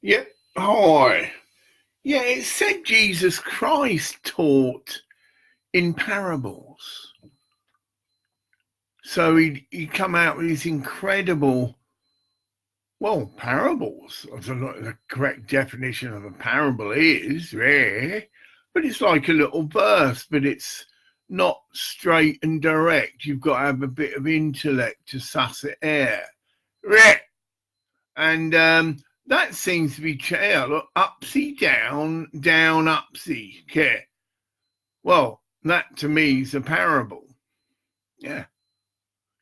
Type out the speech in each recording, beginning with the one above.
Yeah. Hi. Yeah, it said Jesus Christ taught in parables. So he'd come out with these incredible, parables. I don't know what the correct definition of a parable is, but it's like a little verse, but it's not straight and direct. You've got to have a bit of intellect to suss it out. And that seems to be look, Upsy down, down Upsy. Okay. Well, that to me is a parable. Yeah.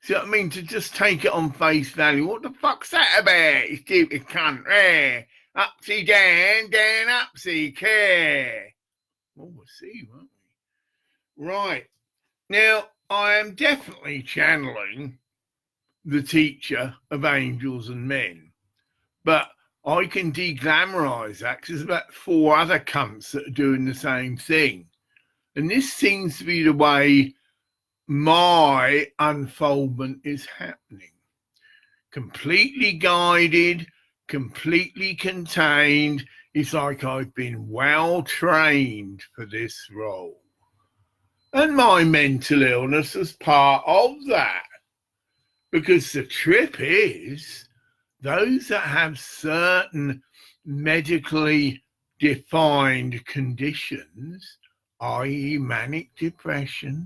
See what I mean? To just take it on face value. What the fuck's that about? You stupid cunt. Upsy down, down Upsy. Care. Well, we'll see, won't we? Right. Now, I am definitely channeling the teacher of angels and men. But I can de-glamorize that because there's about 4 other cunts that are doing the same thing. And this seems to be the way my unfoldment is happening. Completely guided, completely contained. It's like I've been well trained for this role. And my mental illness is part of that. Because the trip is, those that have certain medically defined conditions, i.e. manic depression,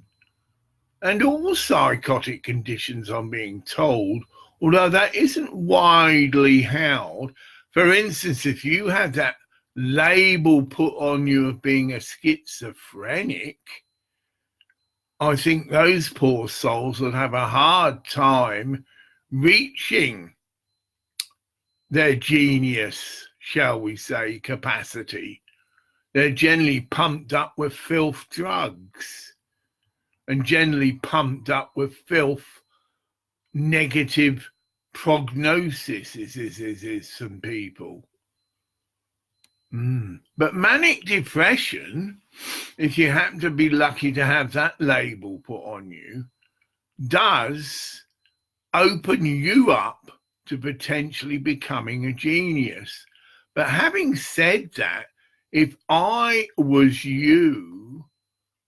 and all psychotic conditions, I'm being told, although that isn't widely held. For instance, if you had that label put on you of being a schizophrenic, I think those poor souls would have a hard time reaching their genius, shall we say, capacity. They're generally pumped up with filth drugs and generally pumped up with filth negative prognosis is some people. But manic depression, if you happen to be lucky to have that label put on you, does open you up to potentially becoming a genius. But having said that, if I was you,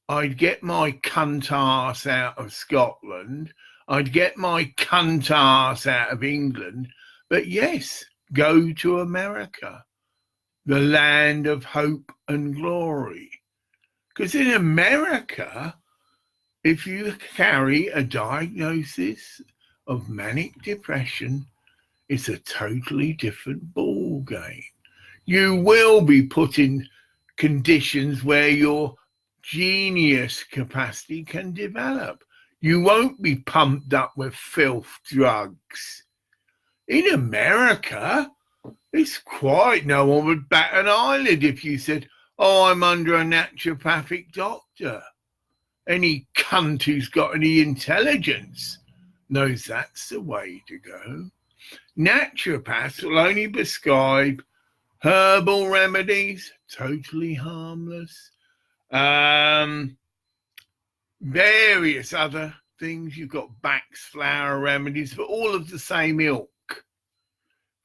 I'd get my cunt ass out of Scotland, I'd get my cunt ass out of England, but yes, go to America, the land of hope and glory. Because in America, if you carry a diagnosis of manic depression, it's a totally different ball game. You will be put in conditions where your genius capacity can develop. You won't be pumped up with filth drugs. In America, it's quite, no one would bat an eyelid if you said, oh, I'm under a naturopathic doctor. Any cunt who's got any intelligence knows that's the way to go. Naturopaths will only prescribe herbal remedies, totally harmless. Various other things. You've got Bach's flower remedies, but all of the same ilk.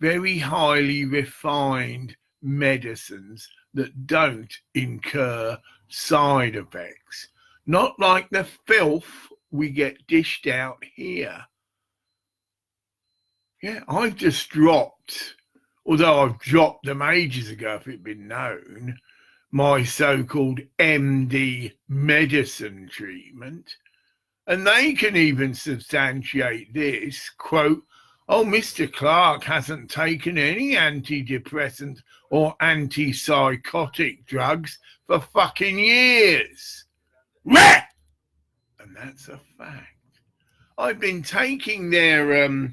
Very highly refined medicines that don't incur side effects. Not like the filth we get dished out here. Yeah, I've just dropped, although I've dropped them ages ago if it'd been known, my so-called MD medicine treatment. And they can even substantiate this, quote, oh, Mr. Clark hasn't taken any antidepressant or antipsychotic drugs for fucking years. And that's a fact. I've been taking their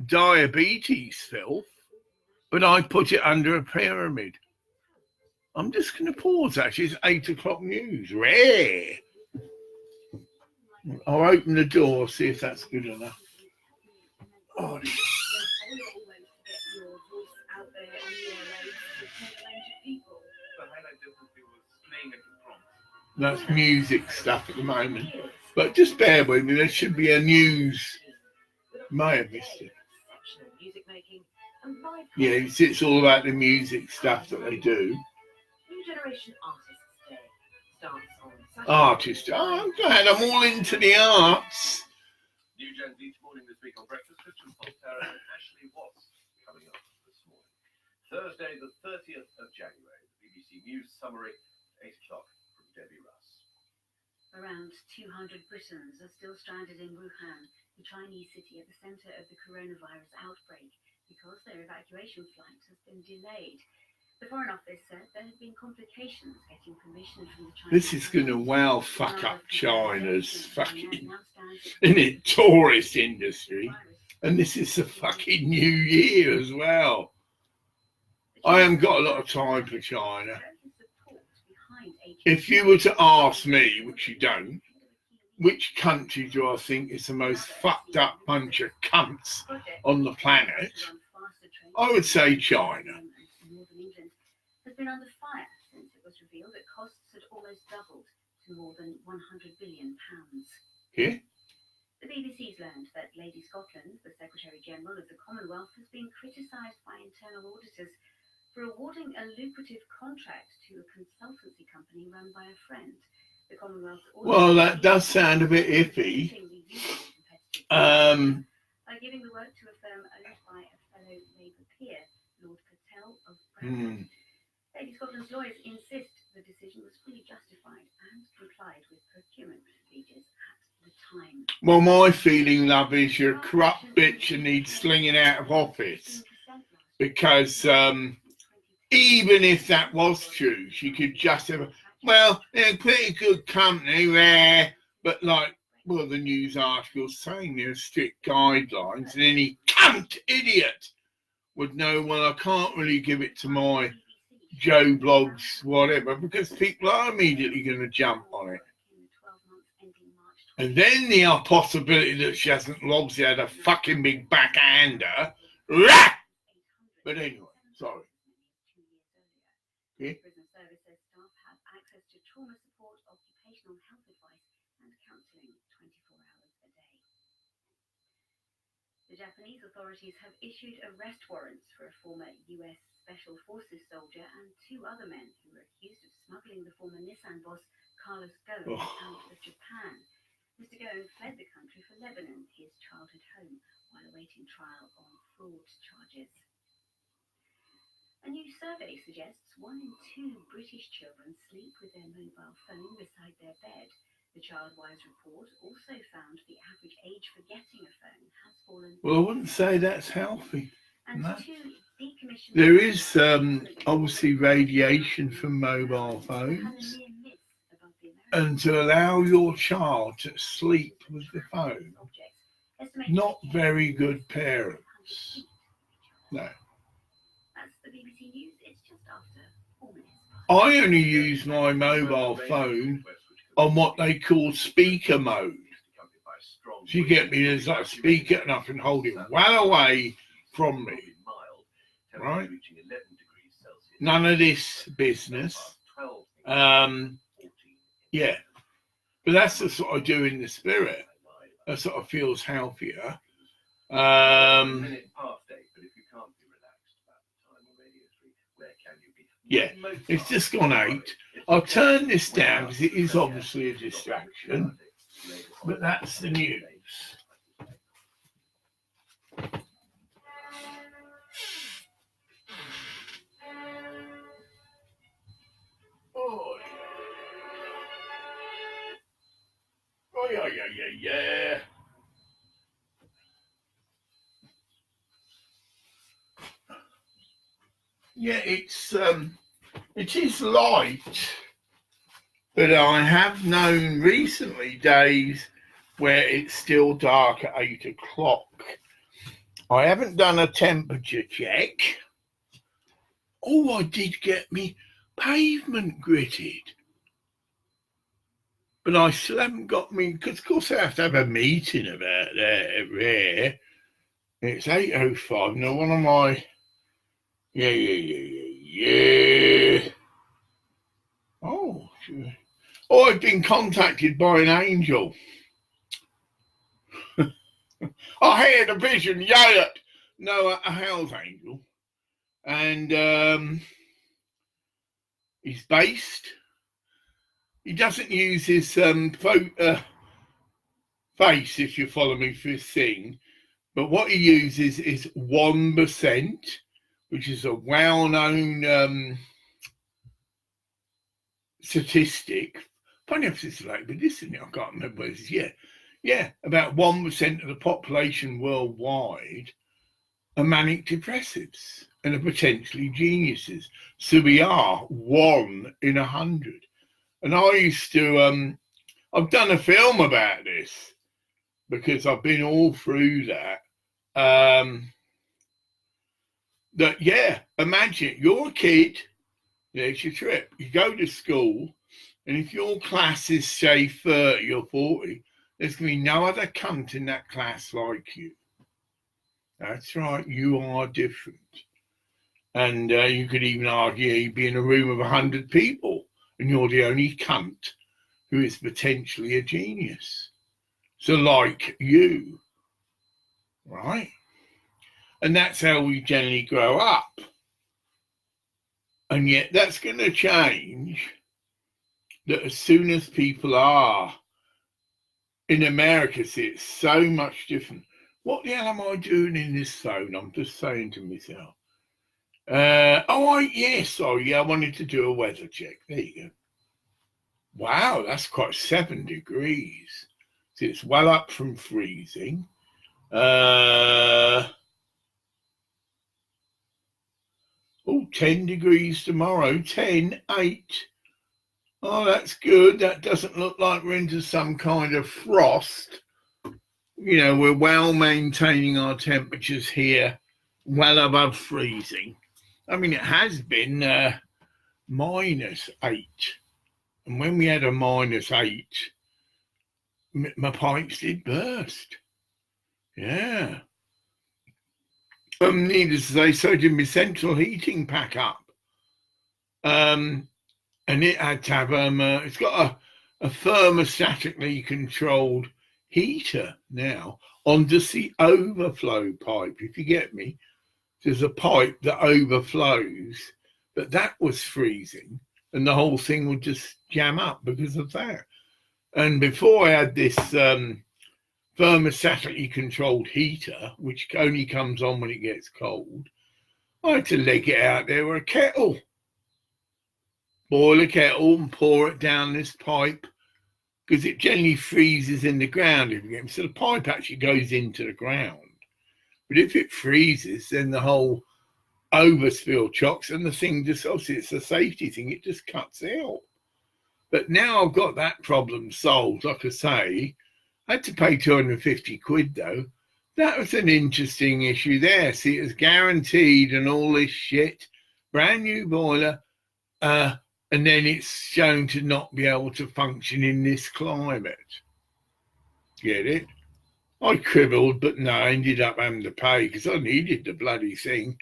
diabetes filth, but I put it under a pyramid. I'm just going to pause, actually. It's 8 o'clock news. Rare. I'll open the door, see if that's good enough. Oh, that's music stuff at the moment. But just bear with me. There should be a news. May have missed it. Yeah, it's all about the music stuff that they do. New Generation Artists Day starts on Saturday. Artists. Oh, I'm glad I'm all into the arts. New Gen each morning this week on Breakfast. Christian Poltera and Ashley Watts coming up this morning. Thursday, the 30th of January, the BBC News Summary, 8 o'clock from Debbie Russ. Around 200 Britons are still stranded in Wuhan, the Chinese city at the centre of the coronavirus outbreak, because their evacuation flight has been delayed. The Foreign Office said there have been complications getting permission from the Chinese. This is going to well fuck up China's fucking, in it, tourist industry. And this is the fucking new year as well. I haven't got a lot of time for China. If you were to ask me, which you don't, which country do I think is the most fucked up bunch of cunts on the planet, I would say China. Has been under fire since it was revealed that costs had almost doubled to more than £100 billion. Here? The BBC's learned that Lady Scotland, the Secretary-General of the Commonwealth, has been criticised by internal auditors for awarding a lucrative contract to a consultancy company run by a friend. The Commonwealth. Well, that does sound a bit iffy. By giving the work to a firm owned by a fellow Labour peer, Lord Patel of Bradford. Lady Scotland's lawyers insist the decision was fully justified and complied with procurement procedures at the time. Well, my feeling, love, is you're a corrupt bitch and needs slinging out of office. Because even if that was true, she could just have, well, they're a pretty good company there, but like, well, the news article's saying there's strict guidelines, and any cunt idiot would know, well, I can't really give it to my Joe Blogs, whatever, because people are immediately going to jump on it. And then the possibility that she hasn't obviously had a fucking big backhander. But anyway, sorry. Yeah. Prison services staff have access to trauma support, occupational health advice, and counselling 24 hours a day. The Japanese authorities have issued arrest warrants for a former US Special Forces soldier and 2 other men who were accused of smuggling the former Nissan boss Carlos Ghosn out of Japan. Mr. Ghosn fled the country for Lebanon, his childhood home, while awaiting trial on fraud charges. A new survey suggests 1 in 2 British children sleep with their mobile phone beside their bed. The Childwise report also found the average age for getting a phone has fallen. Well, I wouldn't say that's healthy. And No. 2 decommissioned. There is obviously radiation from mobile phones, and to allow your child to sleep with the phone, not very good parents. No. That's the BBC News. It's just after 4 minutes. I only use my mobile phone on what they call speaker mode. So you get me, there's like a speaker and I can hold it well away from me. Right? None of this business. Yeah. But that's the sort of do in the spirit. That sort of feels healthier. Yeah, it's just gone 8. I'll turn this down because it is obviously a distraction, but that's the news. Oh, yeah. Yeah, it is light, but I have known recently days where it's still dark at 8 o'clock. I haven't done a temperature check. Oh, I did get me pavement gritted, but I still haven't got me, because of course I have to have a meeting about that there. It's 8:05. Now, one of my Yeah. Oh, I've been contacted by an angel. I had a vision, No, a house angel. And he's based. He doesn't use his face, if you follow me, for his thing. But what he uses is 1%, which is a well-known statistic. Funny if it's like, but this isn't it? I can't remember what it is. Yeah, about 1% of the population worldwide are manic depressives and are potentially geniuses. So we are 1 in 100. And I used to, I've done a film about this because I've been all through that. Imagine you're a kid, it's your trip. You go to school, and if your class is, say, 30 or 40, there's going to be no other cunt in that class like you. That's right, you are different. And you could even argue you'd be in a room of 100 people, and you're the only cunt who is potentially a genius. So like you, right? And that's how we generally grow up. And yet that's going to change, that as soon as people are in America, see, it's so much different. What the hell am I doing in this phone? I'm just saying to myself. I wanted to do a weather check. There you go. Wow, that's quite 7 degrees. So it's well up from freezing. 10 degrees tomorrow, 10, 8. Oh, that's good. That doesn't look like we're into some kind of frost. You know, we're well maintaining our temperatures here, well above freezing. I mean, it has been -8. And when we had a -8, my pipes did burst. Yeah. Needless to say, so did my central heating pack up. And it had to have, it's got a thermostatically controlled heater now on just the overflow pipe, if you get me. There's a pipe that overflows, but that was freezing and the whole thing would just jam up because of that. And before I had this thermostatically controlled heater, which only comes on when it gets cold, I had to leg it out there with a kettle. Boil a kettle and pour it down this pipe because it generally freezes in the ground. So the pipe actually goes into the ground. But if it freezes, then the whole overspill chocks and the thing just, obviously it's a safety thing, it just cuts out. But now I've got that problem solved. Like I say, I had to pay 250 quid though. That was an interesting issue there. See, it was guaranteed and all this shit, brand new boiler, and then it's shown to not be able to function in this climate. Get it? I cribbled, but no, I ended up having to pay because I needed the bloody thing.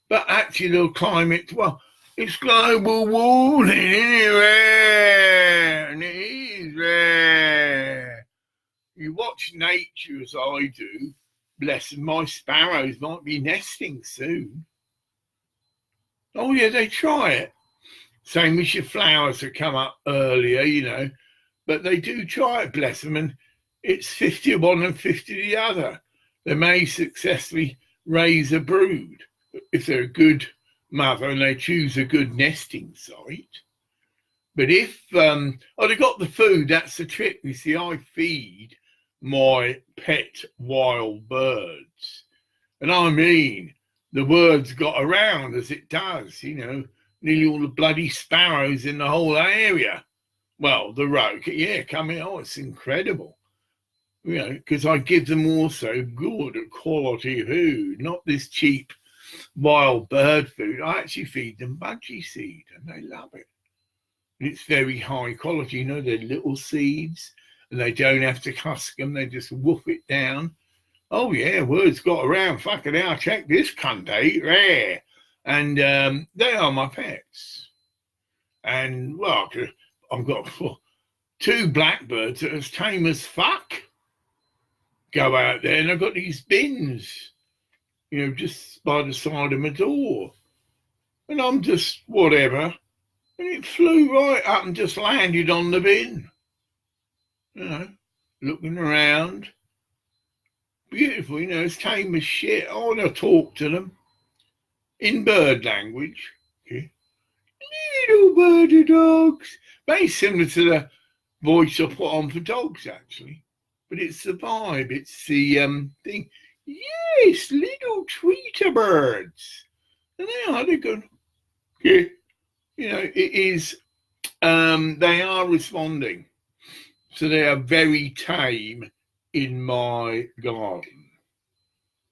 But actually, the climate, well, it's global warming anyway, and it is rare. You watch nature as I do, bless them, my sparrows might be nesting soon. Oh yeah, they try it. Same as your flowers that come up earlier, you know, but they do try it, bless them, and it's 50 one and 50 the other. They may successfully raise a brood if they're a good mother and they choose a good nesting site. But if, they got the food, that's the trick. You see, I feed my pet wild birds. And I mean, the word's got around as it does, you know, nearly all the bloody sparrows in the whole area. Well, the rogue, yeah, coming, it's incredible. You know, because I give them also good quality food, not this cheap wild bird food. I actually feed them budgie seed and they love it. And it's very high quality, you know, they're little seeds and they don't have to husk them, they just woof it down. Oh yeah, word's got around, fucking hell, check this cunt, rare. And they are my pets. And well, I've got 2 blackbirds that are as tame as fuck. Go out there and I've got these bins just by the side of my door. And I'm just whatever. And it flew right up and just landed on the bin. Looking around. Beautiful, it's tame as shit. I want to talk to them in bird language. Okay. Little birdie dogs. Very similar to the voice I put on for dogs, actually. But it's the vibe. It's the thing. Yes, little tweeter birds. And they're good. Okay. It is, they are responding. So they are very tame in my garden.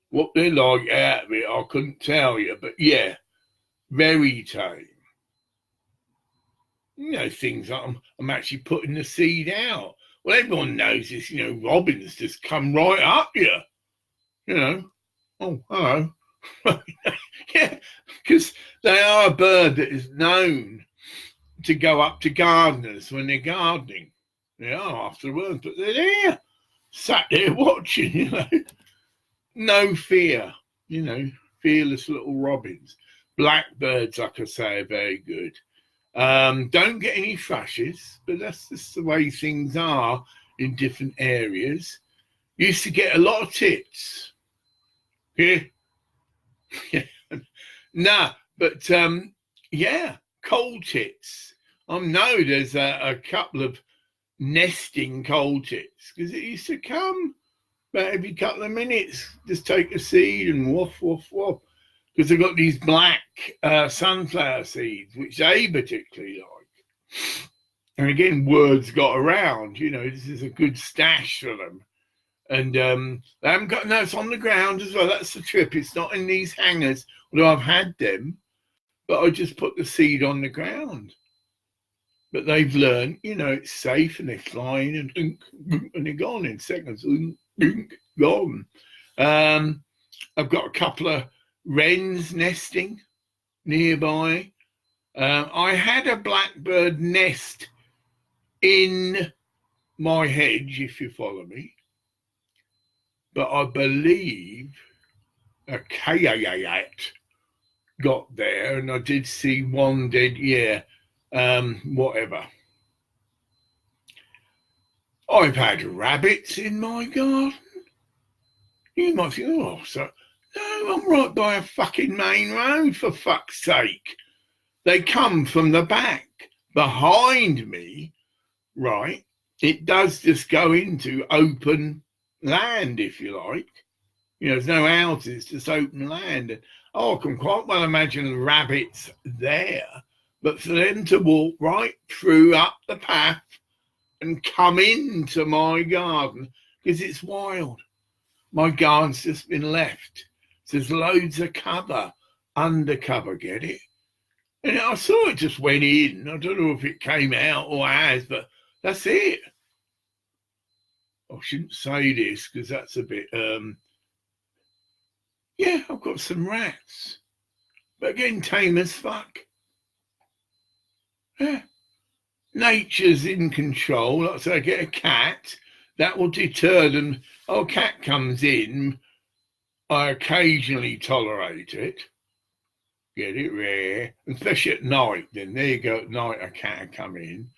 What they're like out of it, I couldn't tell you. But yeah, very tame. Things like I'm actually putting the seed out. Well, everyone knows this, robins just come right up you. Oh, hello. Yeah, because they are a bird that is known to go up to gardeners when they're gardening. They are after worms, but they're there, sat there watching, No fear, fearless little robins. Blackbirds, like I say, are very good. Don't get any thrushes, but that's just the way things are in different areas. Used to get a lot of tits. Yeah. Nah, but yeah, coal tits. I know there's a couple of nesting coal tits because it used to come about every couple of minutes. Just take a seed and woof, woof, woof. Because they've got these black sunflower seeds, which they particularly like. And again, words got around, this is a good stash for them. And they haven't got, no, it's on the ground as well. That's the trip. It's not in these hangers, although I've had them. But I just put the seed on the ground. But they've learned, it's safe and they're flying and they're gone in seconds. Gone. I've got a couple of wrens nesting nearby. I had a blackbird nest in my hedge, if you follow me. But I believe a kayayat got there, and I did see one dead, whatever. I've had rabbits in my garden. You might think, no, I'm right by a fucking main road, for fuck's sake. They come from the back. Behind me, right, it does just go into open land, if you like. There's no houses, just open land. And, I can quite well imagine the rabbits there, but for them to walk right through up the path and come into my garden, because it's wild. My garden's just been left. There's loads of cover, undercover, get it? And I saw it just went in. I don't know if it came out or has, but that's it. I shouldn't say this because that's a bit, yeah, I've got some rats. But again, tame as fuck. Yeah. Nature's in control. Like I say, I get a cat, that will deter them. A cat comes in, I occasionally tolerate it. Get it rare, especially at night. Then there you go, at night a cat will come in,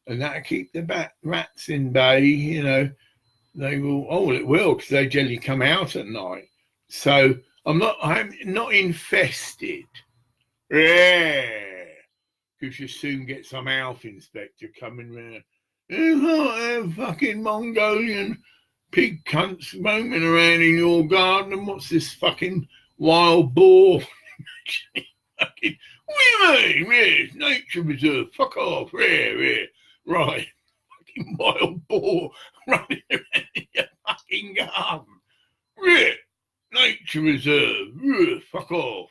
and that'll keep the rats in bay. They will. It will, because they generally come out at night. So I'm not infested. Yeah, because you soon get some health inspector coming round. Fucking Mongolian pig cunts roaming around in your garden, and what's this fucking wild boar? Fucking, what do you mean? Yes, nature reserve. Fuck off. Right. Fucking wild boar running around in your fucking garden. Yeah. Nature reserve. Yeah. Fuck off.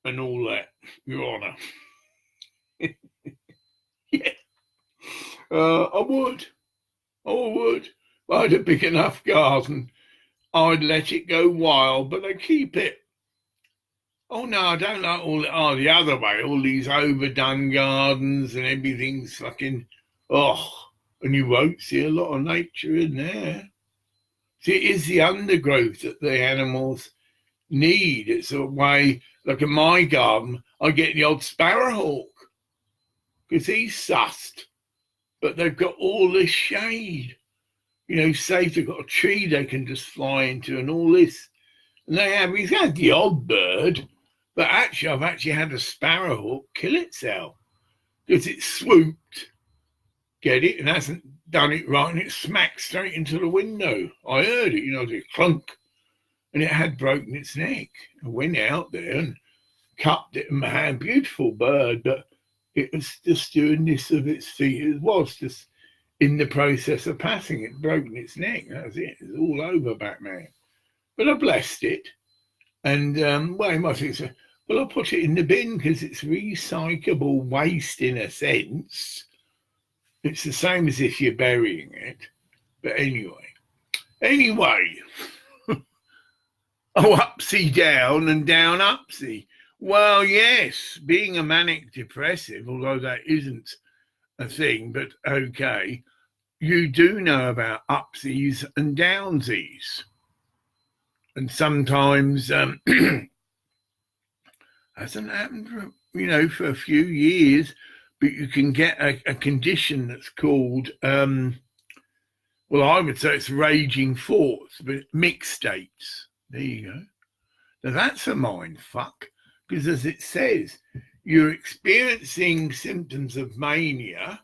And all that, Your Honour. Yeah. I would. If I had a big enough garden, I'd let it go wild, but I keep it. Oh no, I don't like the other way, all these overdone gardens and everything's fucking, and you won't see a lot of nature in there. See, it is the undergrowth that the animals need. It's a way, like in my garden, I get the odd sparrowhawk because he's sussed, but they've got all this shade. You know, say they've got a tree they can just fly into and all this. And he's had the odd bird, but actually I've actually had a sparrowhawk kill itself because it swooped, get it, and hasn't done it right, and it smacked straight into the window. I heard it, you know, the clunk, and it had broken its neck. I went out there and cut it in my hand. Beautiful bird, but it was just doing this of its feet. It was just in the process of passing it, broken its neck. That was it. It was all over, Batman. But I blessed it. And, well, you might think, so, well, I'll put it in the bin because it's recyclable waste in a sense. It's the same as if you're burying it. But anyway. Oh, upsy down and down upsy. Well, yes, being a manic depressive, although that isn't a thing, but okay, you do know about upsies and downsies. And sometimes hasn't happened for a few years, but you can get a condition that's called well, I would say it's raging thoughts, but mixed states. There you go. Now that's a mind fuck, because as it says, you're experiencing symptoms of mania,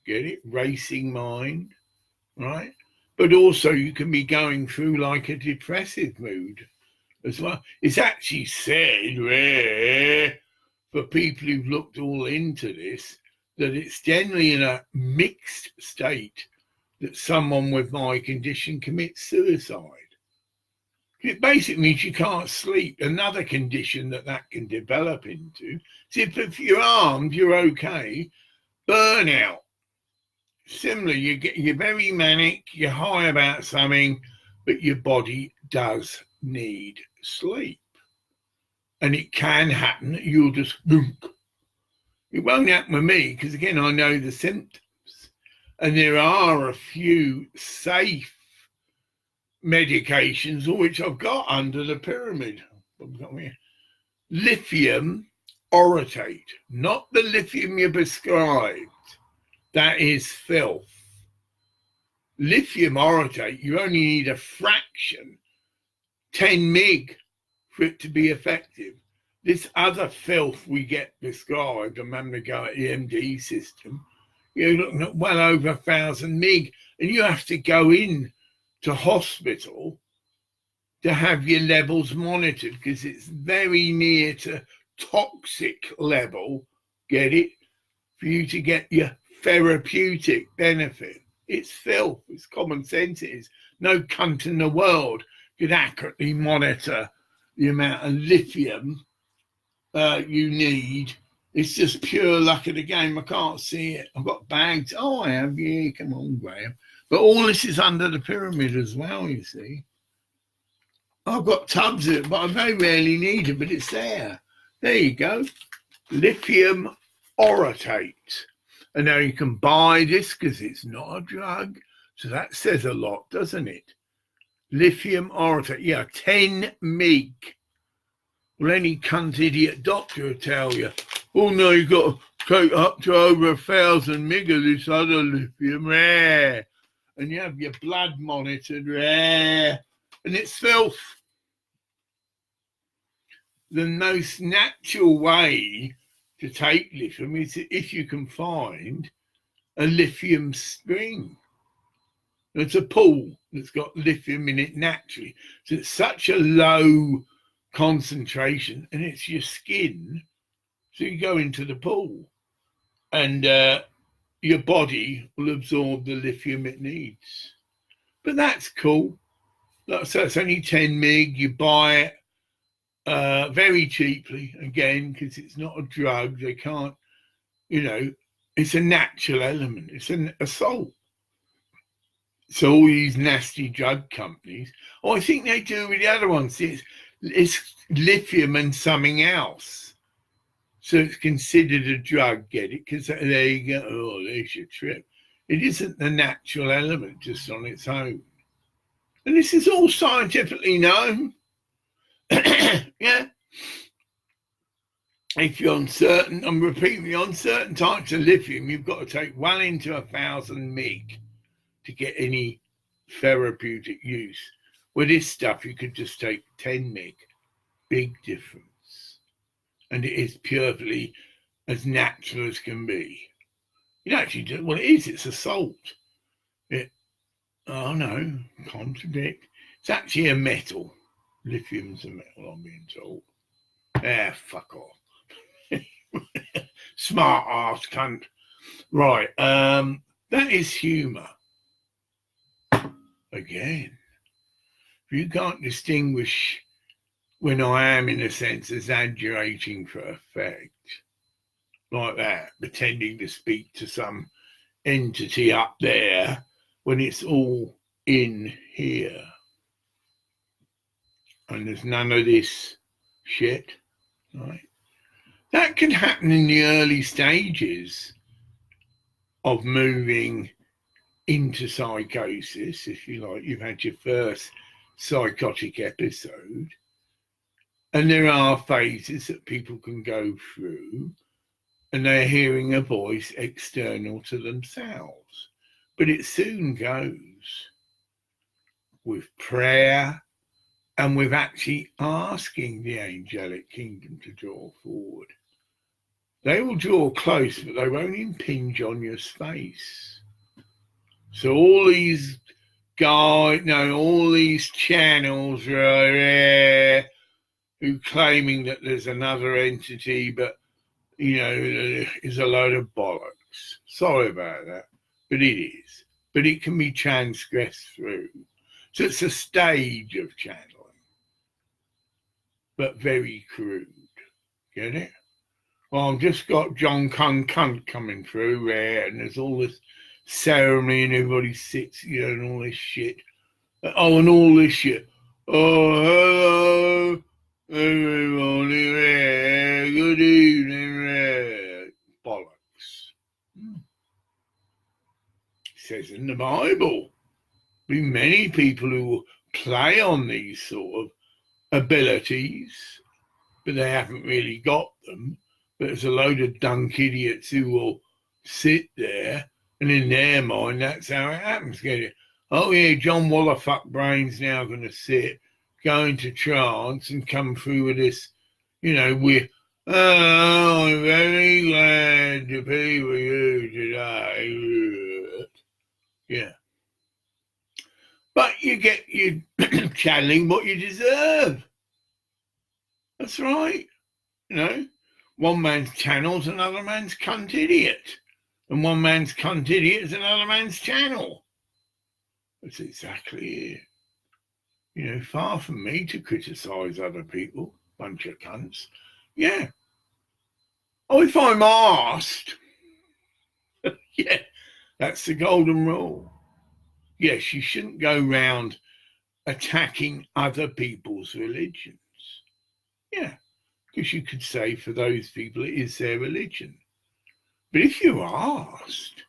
get it, racing mind, right? But also you can be going through like a depressive mood as well. It's actually said for people who've looked all into this that it's generally in a mixed state that someone with my condition commits suicide. It basically means you can't sleep. Another condition that can develop into. See, if you're armed, you're okay. Burnout. Similar, you're very manic, you're high about something, but your body does need sleep. And it can happen. You'll just boom. It won't happen with me because, again, I know the symptoms. And there are a few safe medications, which I've got under the pyramid. Lithium orotate, not the lithium you're prescribed. That is filth. Lithium orotate, you only need a fraction, 10 mg, for it to be effective. This other filth we get prescribed, I'm having to go at the MD system, you're looking at well over 1,000 mg, and you have to go in to hospital to have your levels monitored because it's very near to toxic level, get it, for you to get your therapeutic benefit. It's filth, it's common sense. It is. No cunt in the world could accurately monitor the amount of lithium you need. It's just pure luck of the game. I can't see it. I've got bags. Oh, I have. Yeah, come on, Graham. But all this is under the pyramid as well, you see. I've got tubs of it, but I very rarely need it, but it's there. There you go. Lithium orotate. And now you can buy this because it's not a drug. So that says a lot, doesn't it? Lithium orotate. Yeah, 10 mg. Well, any cunt idiot doctor will tell you, oh no, you've got to take up to over 1,000 mg of this other lithium, rare. And you have your blood monitored, rare. And it's filth. The most natural way to take lithium is if you can find a lithium spring. It's a pool that's got lithium in it naturally. So it's such a low concentration and it's your skin. So you go into the pool and your body will absorb the lithium it needs. But that's cool. So it's only 10 mg. You buy it very cheaply, again, because it's not a drug. They can't, it's a natural element. It's a salt. So all these nasty drug companies, I think they do with the other ones. It's lithium and something else. So it's considered a drug, get it? Because there you go, oh, there's your trip. It isn't the natural element just on its own. And this is all scientifically known. Yeah. If you're on certain, I'm repeating, on certain types of lithium, you've got to take well into 1,000 mg to get any therapeutic use. With this stuff, you could just take 10 mg. Big difference. And it is purely as natural as can be. You know, actually, well, it is. It's a salt. Oh no, contradict. It's actually a metal. Lithium's a metal, I'm being told. Fuck off. Smart ass cunt. Right, that is humour. Again, if you can't distinguish when I am, in a sense, exaggerating for effect, like that, pretending to speak to some entity up there when it's all in here. And there's none of this shit, right? That can happen in the early stages of moving into psychosis, if you like. You've had your first psychotic episode, and there are phases that people can go through, and they're hearing a voice external to themselves. But it soon goes with prayer and with actually asking the angelic kingdom to draw forward. They will draw close, but they won't impinge on your space. So all these guys, all these channels right there who claiming that there's another entity, but is a load of bollocks. Sorry about that, but it is. But it can be transgressed through. So it's a stage of channeling, but very crude. Get it? Well, I've just got John Cunt coming through there, and there's all this ceremony, and everybody sits, and all this shit. Oh, and all this shit. Oh, hello, everybody there. Good evening there. Bollocks. It says in the Bible. Be many people who play on these sort of abilities, but they haven't really got them. But there's a load of dunk idiots who will sit there, and in their mind, that's how it happens. Get it? Oh yeah, John Wallerfuck Brain's now going to sit, go into trance, and come through with this, I'm very glad to be with you today. Yeah. But you channeling what you deserve. That's right. One man's channel's another man's cunt idiot. And one man's cunt idiot is another man's channel. That's exactly it. Far from me to criticise other people, bunch of cunts. Yeah. Oh, if I'm asked, yeah, that's the golden rule. Yes, you shouldn't go round attacking other people's religions. Yeah, because you could say for those people it is their religion. But if you're asked,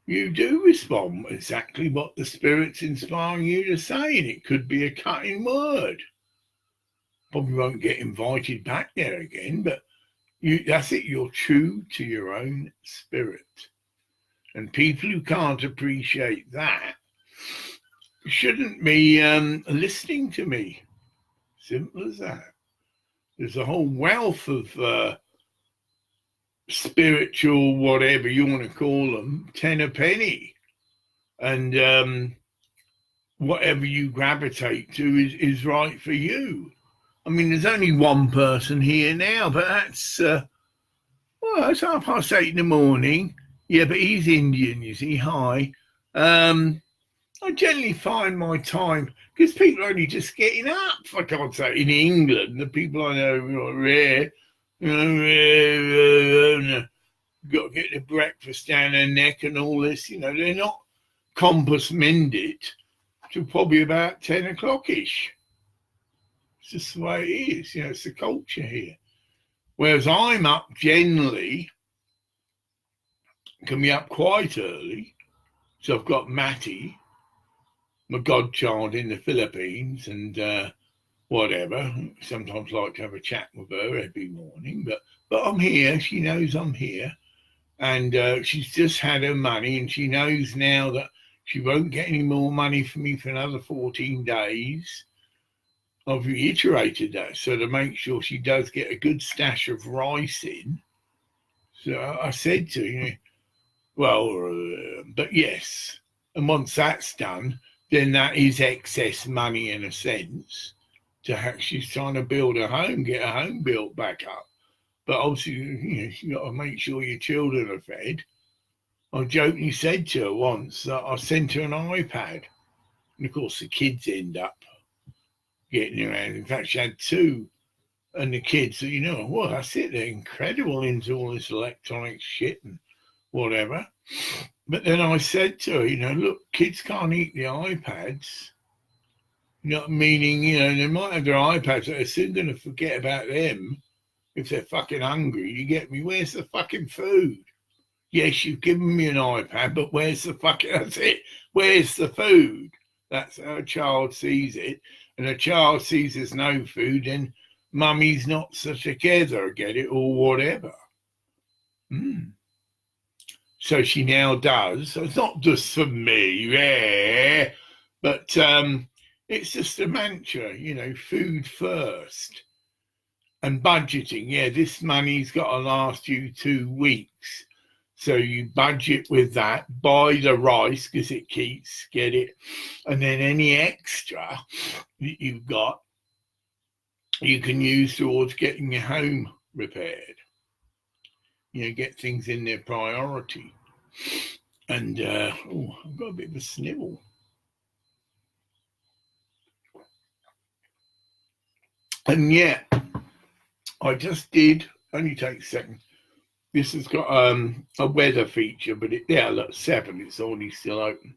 you do respond exactly what the Spirit's inspiring you to say, and it could be a cutting word. Probably won't get invited back there again, but that's it, you're true to your own spirit. And people who can't appreciate that shouldn't be listening to me. Simple as that. There's a whole wealth of spiritual, whatever you want to call them, 10 a penny. And whatever you gravitate to is right for you. I mean, there's only one person here now, but that's, it's 8:30 in the morning. Yeah, but he's Indian, you see. Hi. I generally find my time, because people are only just getting up, for God's sake, in England. The people I know are rare, got to get the breakfast down their neck and all this, they're not compass mended till probably about 10 o'clock-ish. It's just the way it is, it's the culture here. Whereas I'm up generally, can be up quite early. So I've got Matty, my godchild in the Philippines, and whatever. Sometimes like to have a chat with her every morning, but I'm here. She knows I'm here, and she's just had her money, and she knows now that she won't get any more money from me for another 14 days. I've reiterated that so to make sure she does get a good stash of rice in. So I said to her, but yes. And once that's done, then that is excess money in a sense. She's trying to build a home, get a home built back up. But obviously, you've got to make sure your children are fed. I jokingly said to her once that I sent her an iPad. And of course, the kids end up getting around. In fact, she had two. And the kids, that's it. They're incredible into all this electronic shit and whatever. But then I said to her, look, kids can't eat the iPads. Meaning, they might have their iPads, but they're soon going to forget about them if they're fucking hungry. You get me? Where's the fucking food? Yes, you've given me an iPad, but where's the fucking, that's it. Where's the food? That's how a child sees it. And a child sees there's no food, then mummy's not so together, get it, or whatever. So she now does. So it's not just for me, but it's just a mantra, food first. And budgeting, this money's got to last you 2 weeks. So you budget with that, buy the rice because it keeps, get it. And then any extra that you've got, you can use towards getting your home repaired. Get things in their priority. And, I've got a bit of a snivel. And I just did, only take a second. This has got a weather feature, but look, 7, it's already still open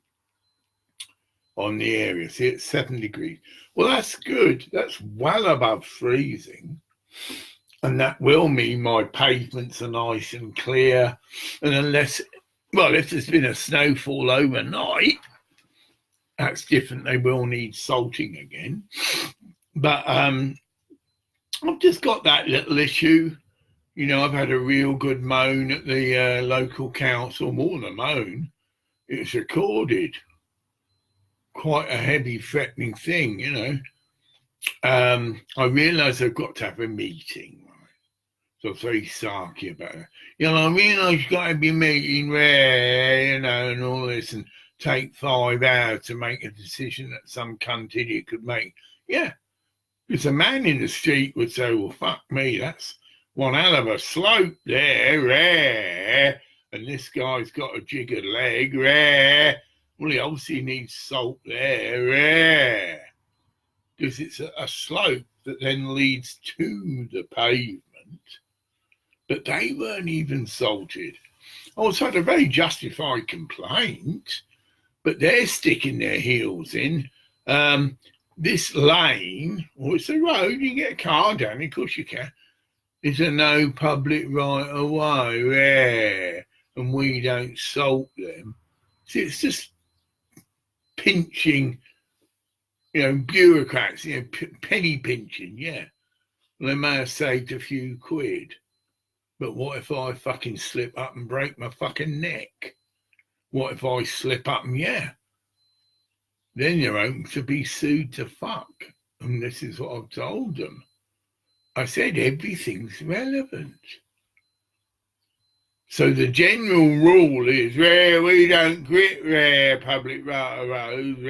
on the area. See, it's 7 degrees. Well, that's good. That's well above freezing. And that will mean my pavements are nice and clear. And if there's been a snowfall overnight, that's different. They will need salting again. But I've just got that little issue. I've had a real good moan at the local council, more than a moan. It's recorded. Quite a heavy, threatening thing, I realise I've got to have a meeting, right? So I'm very sarky about it. I realise you've got to be a meeting where, and all this, and take 5 hours to make a decision that some cunt idiot could make. Yeah. Because a man in the street would say, well, fuck me, that's one hell of a slope there, and this guy's got a jiggered leg, well, he obviously needs salt there, because it's a slope that then leads to the pavement, but they weren't even salted. I also had a very justified complaint, but they're sticking their heels in. This lane, or it's a road, you can get a car down, of course you can. It's a no public right of way, and we don't salt them. See, it's just pinching, bureaucrats, penny pinching, Well, they may have saved a few quid, but what if I fucking slip up and break my fucking neck? What if I slip up and then you're open to be sued to fuck. And this is what I've told them. I said everything's relevant. So the general rule is we don't quit public right of roads,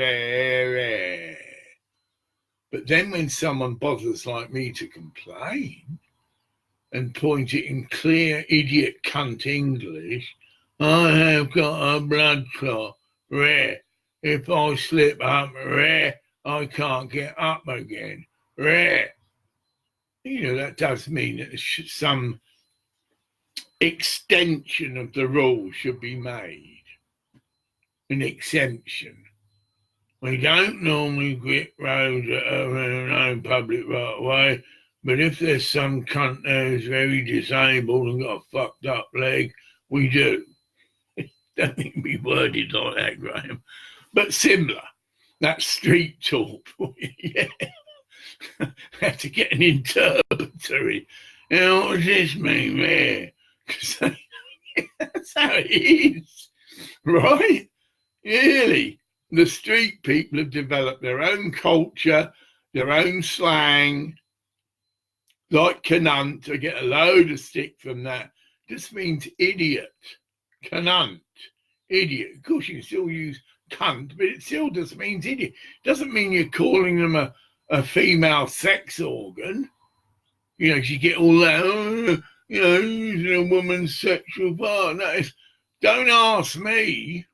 But then when someone bothers like me to complain and point it in clear idiot cunt English, I have got a blood clot, If I slip up, I can't get up again, that does mean that some extension of the rule should be made, an exemption. We don't normally quit roads that are no public right of way, but if there's some cunt there who's very disabled and got a fucked up leg, we do. Don't need to be worded like that, Graham, but similar. That's street talk for you, have to get an interpreter. What does this mean there? Because that's how it is, right? Really, the street people have developed their own culture, their own slang. Like cunt, I get a load of stick from that. Just means idiot. Cunt, idiot. Of course, you can still use cunt, but it still just means idiot. Doesn't mean you're calling them a female sex organ. You know, you get all that, using a woman's sexual part. No, don't ask me.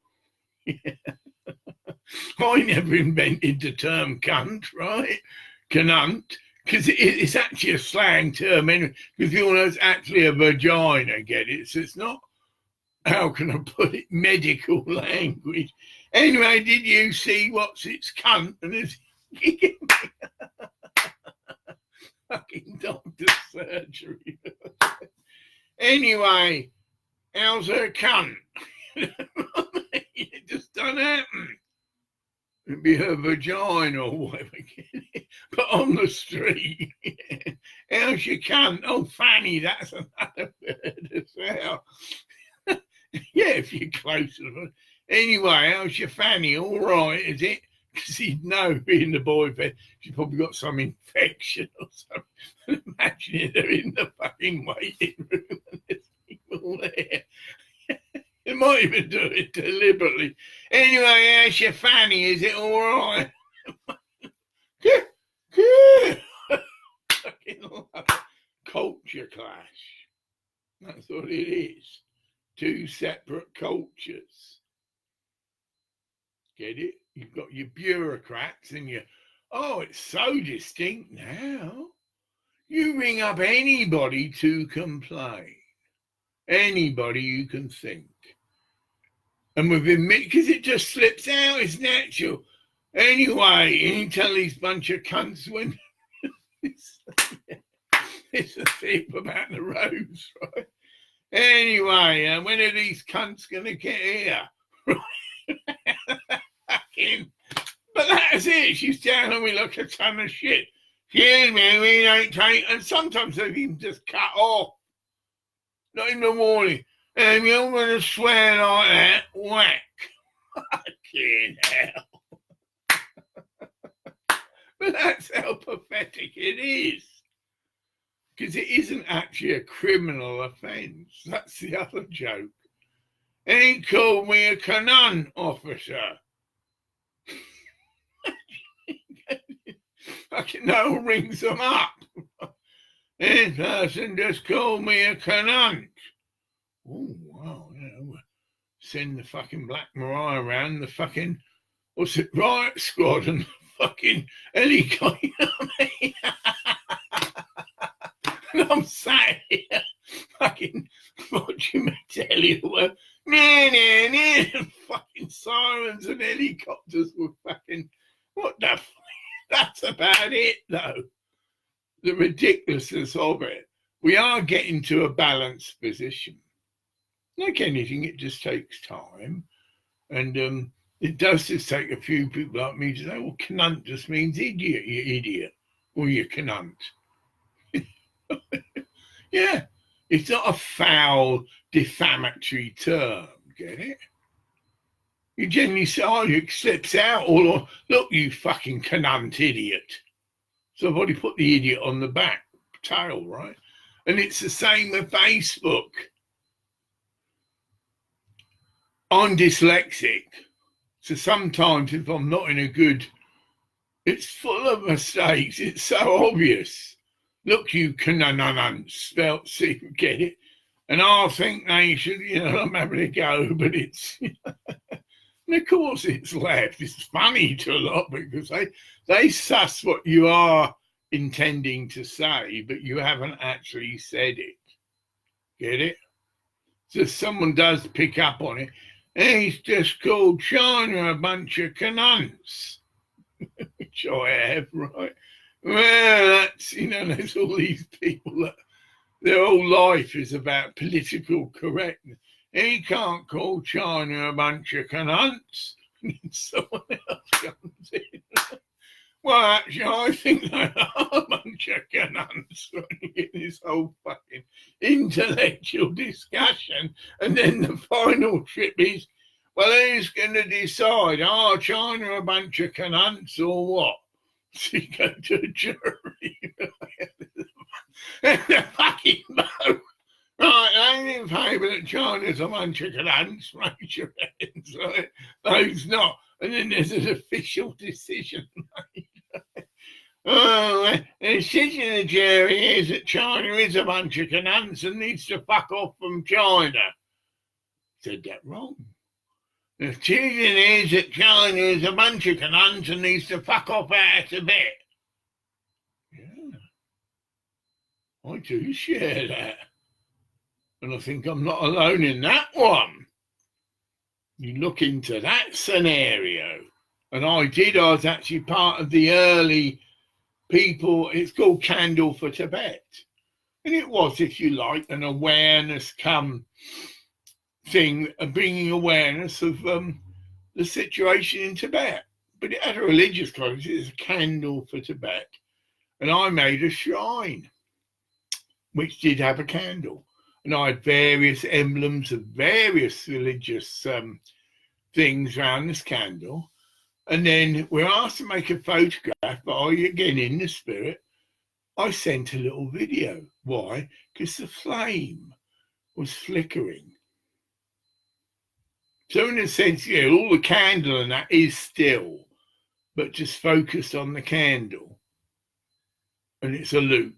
I never invented the term cunt, right? Cunt. Because it's actually a slang term, anyway, because you know it's actually a vagina, get it? So it's not, how can I put it, medical language. Anyway, did you see what's its cunt? And it's fucking doctor's surgery. Anyway, how's her cunt? It just don't happen. It'd be her vagina or whatever. But on the street, how's your cunt? Oh, Fanny, that's another word as well. Yeah, if you're close enough. Anyway, how's your Fanny? All right, is it? Because he'd know, being the boyfriend, she's probably got some infection or something. Imagine her in the fucking waiting room and there's people there. They might even do it deliberately. Anyway, how's your Fanny? Is it all right? Fucking love it. Culture clash. That's what it is. Two separate cultures. Get it? You've got your bureaucrats and your, oh, it's so distinct now. You ring up anybody to complain. Anybody you can think. And within minutes, because it just slips out, it's natural. Anyway, you tell these bunch of cunts when it's a thing about the roads, right? Anyway, when are these cunts going to get here? But that's it. She's telling me like a ton of shit. Excuse me, we don't take, and sometimes they've even just cut off. Not in the morning. You're going to swear like that? Whack. Fucking hell. But that's how pathetic it is. Because it isn't actually a criminal offence. That's the other joke. And he called me a canon officer. Fucking no one rings them up. This person just called me a canon. Oh, wow, send the fucking Black Mariah around, the fucking, what's it, riot squad and the fucking helicopter. And I'm sat here, fucking watching my telly, fucking sirens and helicopters were fucking, what the fuck? That's about it, though. The ridiculousness of it. We are getting to a balanced position. Like anything, it just takes time. And it does just take a few people like me to say, well, cunt just means idiot, you idiot. Or you cunt. Yeah, it's not a foul, defamatory term, get it? You generally say, oh, it slips out, or look, you fucking cunt idiot. So I've already put the idiot on the back tail, right? And it's the same with Facebook. I'm dyslexic, so sometimes if I'm not in a good, it's full of mistakes. It's so obvious. Look, you cunt, spelt C, get it? And I think they should, I'm having a go, but it's, and of course it's left. It's funny to a lot because they suss what you are intending to say, but you haven't actually said it. Get it? So someone does pick up on it. He's just called China a bunch of cunts, which I have, right? Well, that's, there's all these people that their whole life is about political correctness. He can't call China a bunch of cunts. Someone else comes in. Well, actually, I think they are a bunch of cunts in this whole fucking intellectual discussion. And then the final trip is, well, who's going to decide? Oh, China a bunch of cunts or what? So you go to a jury. And the fucking vote. Right, ain't in favour that China's a bunch of cunts, raise your hands. Right? Those not. And then there's an official decision made. Oh, the decision of the jury is that China is a bunch of cunts and needs to fuck off from China. Said that wrong. The decision is that China is a bunch of cunts and needs to fuck off out of Tibet. Yeah, I do share that. And I think I'm not alone in that one. You look into that scenario. And I was actually part of the early people, it's called Candle for Tibet. And it was, if you like, an awareness come thing, bringing awareness of the situation in Tibet. But it had a religious context, it's a candle for Tibet. And I made a shrine, which did have a candle. And I had various emblems of various religious things around this candle. And then we're asked to make a photograph, but again, in the spirit, I sent a little video. Why? Because the flame was flickering. So in a sense, yeah, all the candle and that is still, but just focused on the candle. And it's a loop.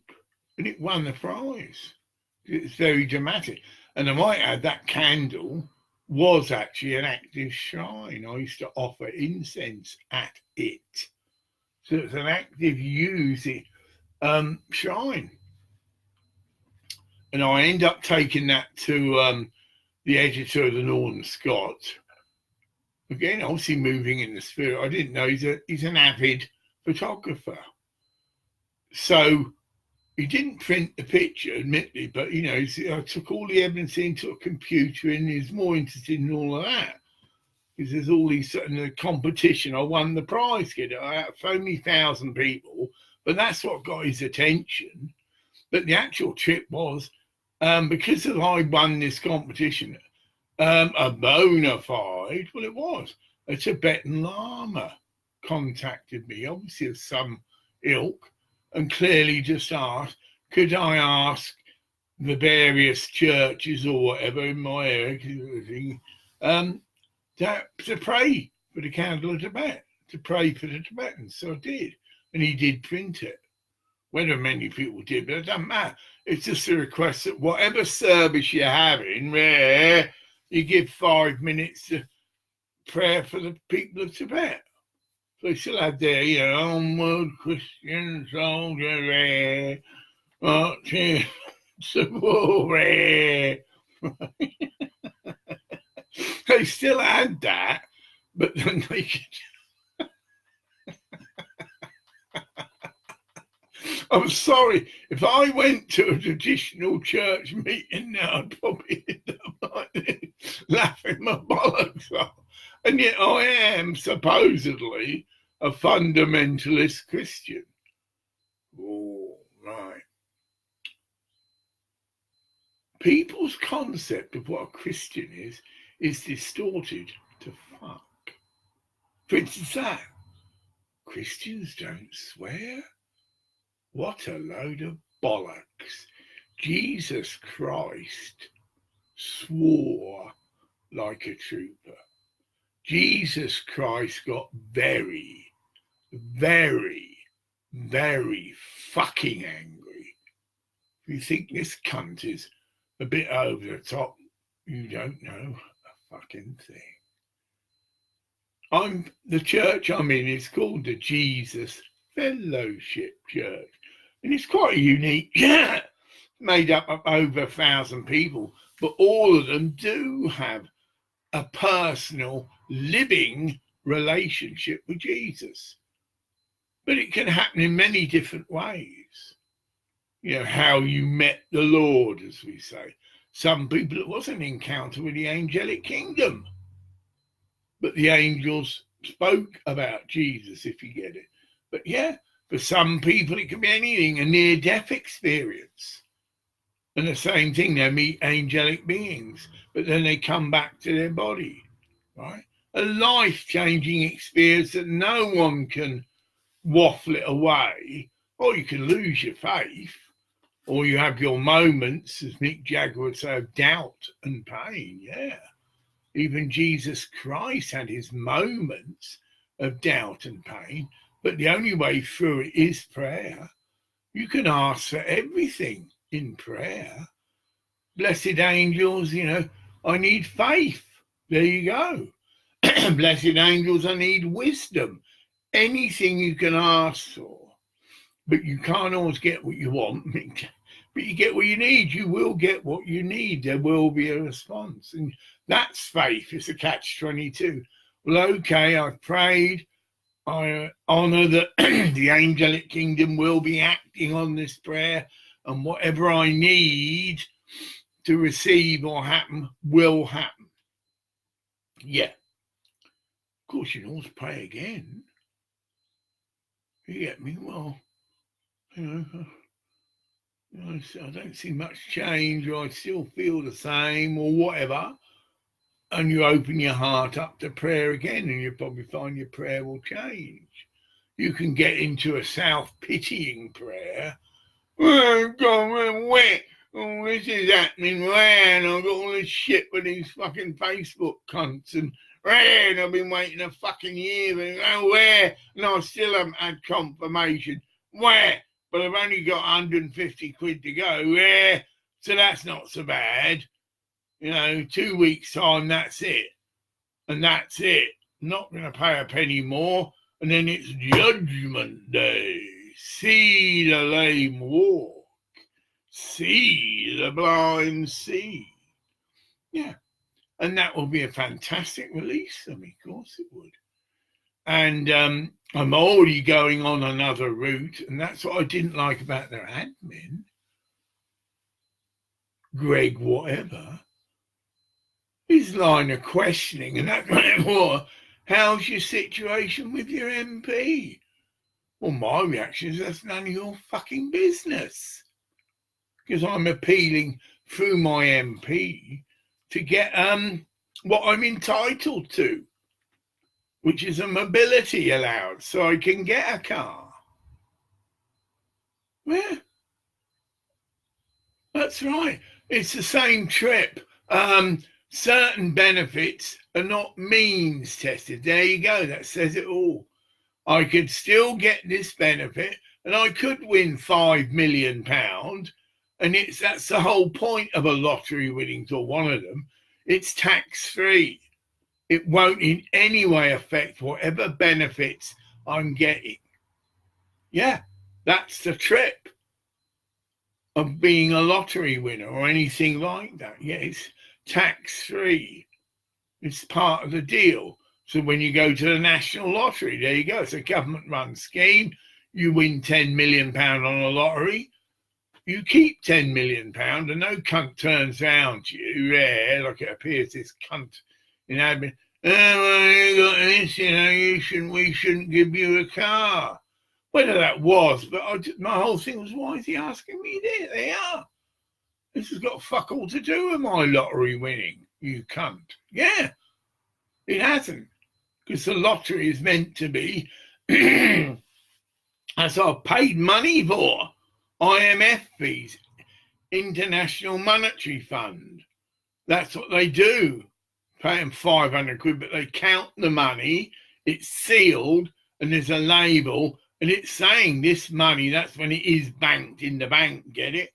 And it won the prize. It's very dramatic. And I might add that candle was actually an active shrine. I used to offer incense at it. So it's an active using shrine. And I end up taking that to the editor of the Northern Scot. Again, obviously moving in the spirit. I didn't know he's an avid photographer. So he didn't print the picture, admittedly, but, you know, I took all the evidence into a computer and he's more interested in all of that. Because there's all these, in the competition, I won the prize, kid. I had only 1,000 people, but that's what got his attention. But the actual trip was, because I won this competition, a bona fide, well, it was, a Tibetan Lama contacted me, obviously of some ilk, and clearly just asked, could I ask the various churches or whatever in my area to pray for the candle of Tibet, to pray for the Tibetans. So I did. And he did print it. Whether many people did, but it doesn't matter. It's just a request that whatever service you're having, where you give 5 minutes to prayer for the people of Tibet. So they still had their, you know, onward Christian soldier, marching to war. They still had that, but then they could. I'm sorry, if I went to a traditional church meeting now, I'd probably end up like this, laughing my bollocks off. And yet I am supposedly a fundamentalist Christian. Oh, right. People's concept of what a Christian is distorted to fuck. For instance, that Christians don't swear? What a load of bollocks. Jesus Christ swore like a trooper. Jesus Christ got very, very, very fucking angry. If you think this cunt is a bit over the top, you don't know a fucking thing. The church I'm in is called the Jesus Fellowship Church. And it's quite a unique, made up of over 1,000 people, but all of them do have a personal living relationship with Jesus. But it can happen in many different ways. You know, how you met the Lord, as we say. Some people, it was an encounter with the angelic kingdom. But the angels spoke about Jesus, if you get it. But yeah, for some people, it can be anything, a near-death experience. And the same thing, they meet angelic beings, but then they come back to their body, right? A life-changing experience that no one can waffle it away, or you can lose your faith, or you have your moments, as Mick Jagger would say, of doubt and pain, yeah. Even Jesus Christ had his moments of doubt and pain, but the only way through it is prayer. You can ask for everything in prayer. Blessed angels, I need faith. There you go. Blessed angels, I need wisdom. Anything you can ask for, but you can't always get what you want, but you get what you need. You will get what you need. There will be a response. And that's faith. It's a catch-22. Well, okay, I've prayed. I honour that the angelic kingdom will be acting on this prayer, and whatever I need to receive or happen will happen. Yeah. Of course, you can always pray again. You get me? Well, I don't see much change, or I still feel the same, or whatever. And you open your heart up to prayer again, and you probably find your prayer will change. You can get into a self-pitying prayer. Oh, God, where? Oh, this is happening, and I've got all this shit with these fucking Facebook cunts, and I've been waiting a fucking year, and where? And I still haven't had confirmation. Where? But I've only got 150 quid to go. So that's not so bad. 2 weeks' time, that's it. And that's it. Not going to pay a penny more. And then it's Judgment Day. See the lame walk. See the blind see. Yeah. And that will be a fantastic release for me. Of course it would. And I'm already going on another route. And that's what I didn't like about their admin. Greg whatever. His line of questioning, and that kind of war, how's your situation with your MP? Well, my reaction is that's none of your fucking business. Because I'm appealing through my MP to get what I'm entitled to, which is a mobility allowance, so I can get a car. Yeah. That's right. It's the same trip. Certain benefits are not means tested. There you go. That says it all. I could still get this benefit, and I could win £5 million. And that's the whole point of a lottery winning, or one of them. It's tax-free. It won't in any way affect whatever benefits I'm getting. Yeah, that's the trip of being a lottery winner or anything like that. Yeah, it's tax-free. It's part of the deal. So when you go to the National Lottery, there you go. It's a government-run scheme. You win £10 million on a lottery. You keep £10 million, and no cunt turns around to you, like it appears this cunt in admin. Oh, well, you got this, we shouldn't give you a car. Whether that was, but my whole thing was, why is he asking me this? They are. This has got fuck all to do with my lottery winning, you cunt. Yeah, it hasn't. Because the lottery is meant to be, as I've paid money for, IMF fees, International Monetary Fund. That's what they do. Pay them 500 quid, but they count the money, it's sealed, and there's a label, and it's saying this money, that's when it is banked in the bank, get it?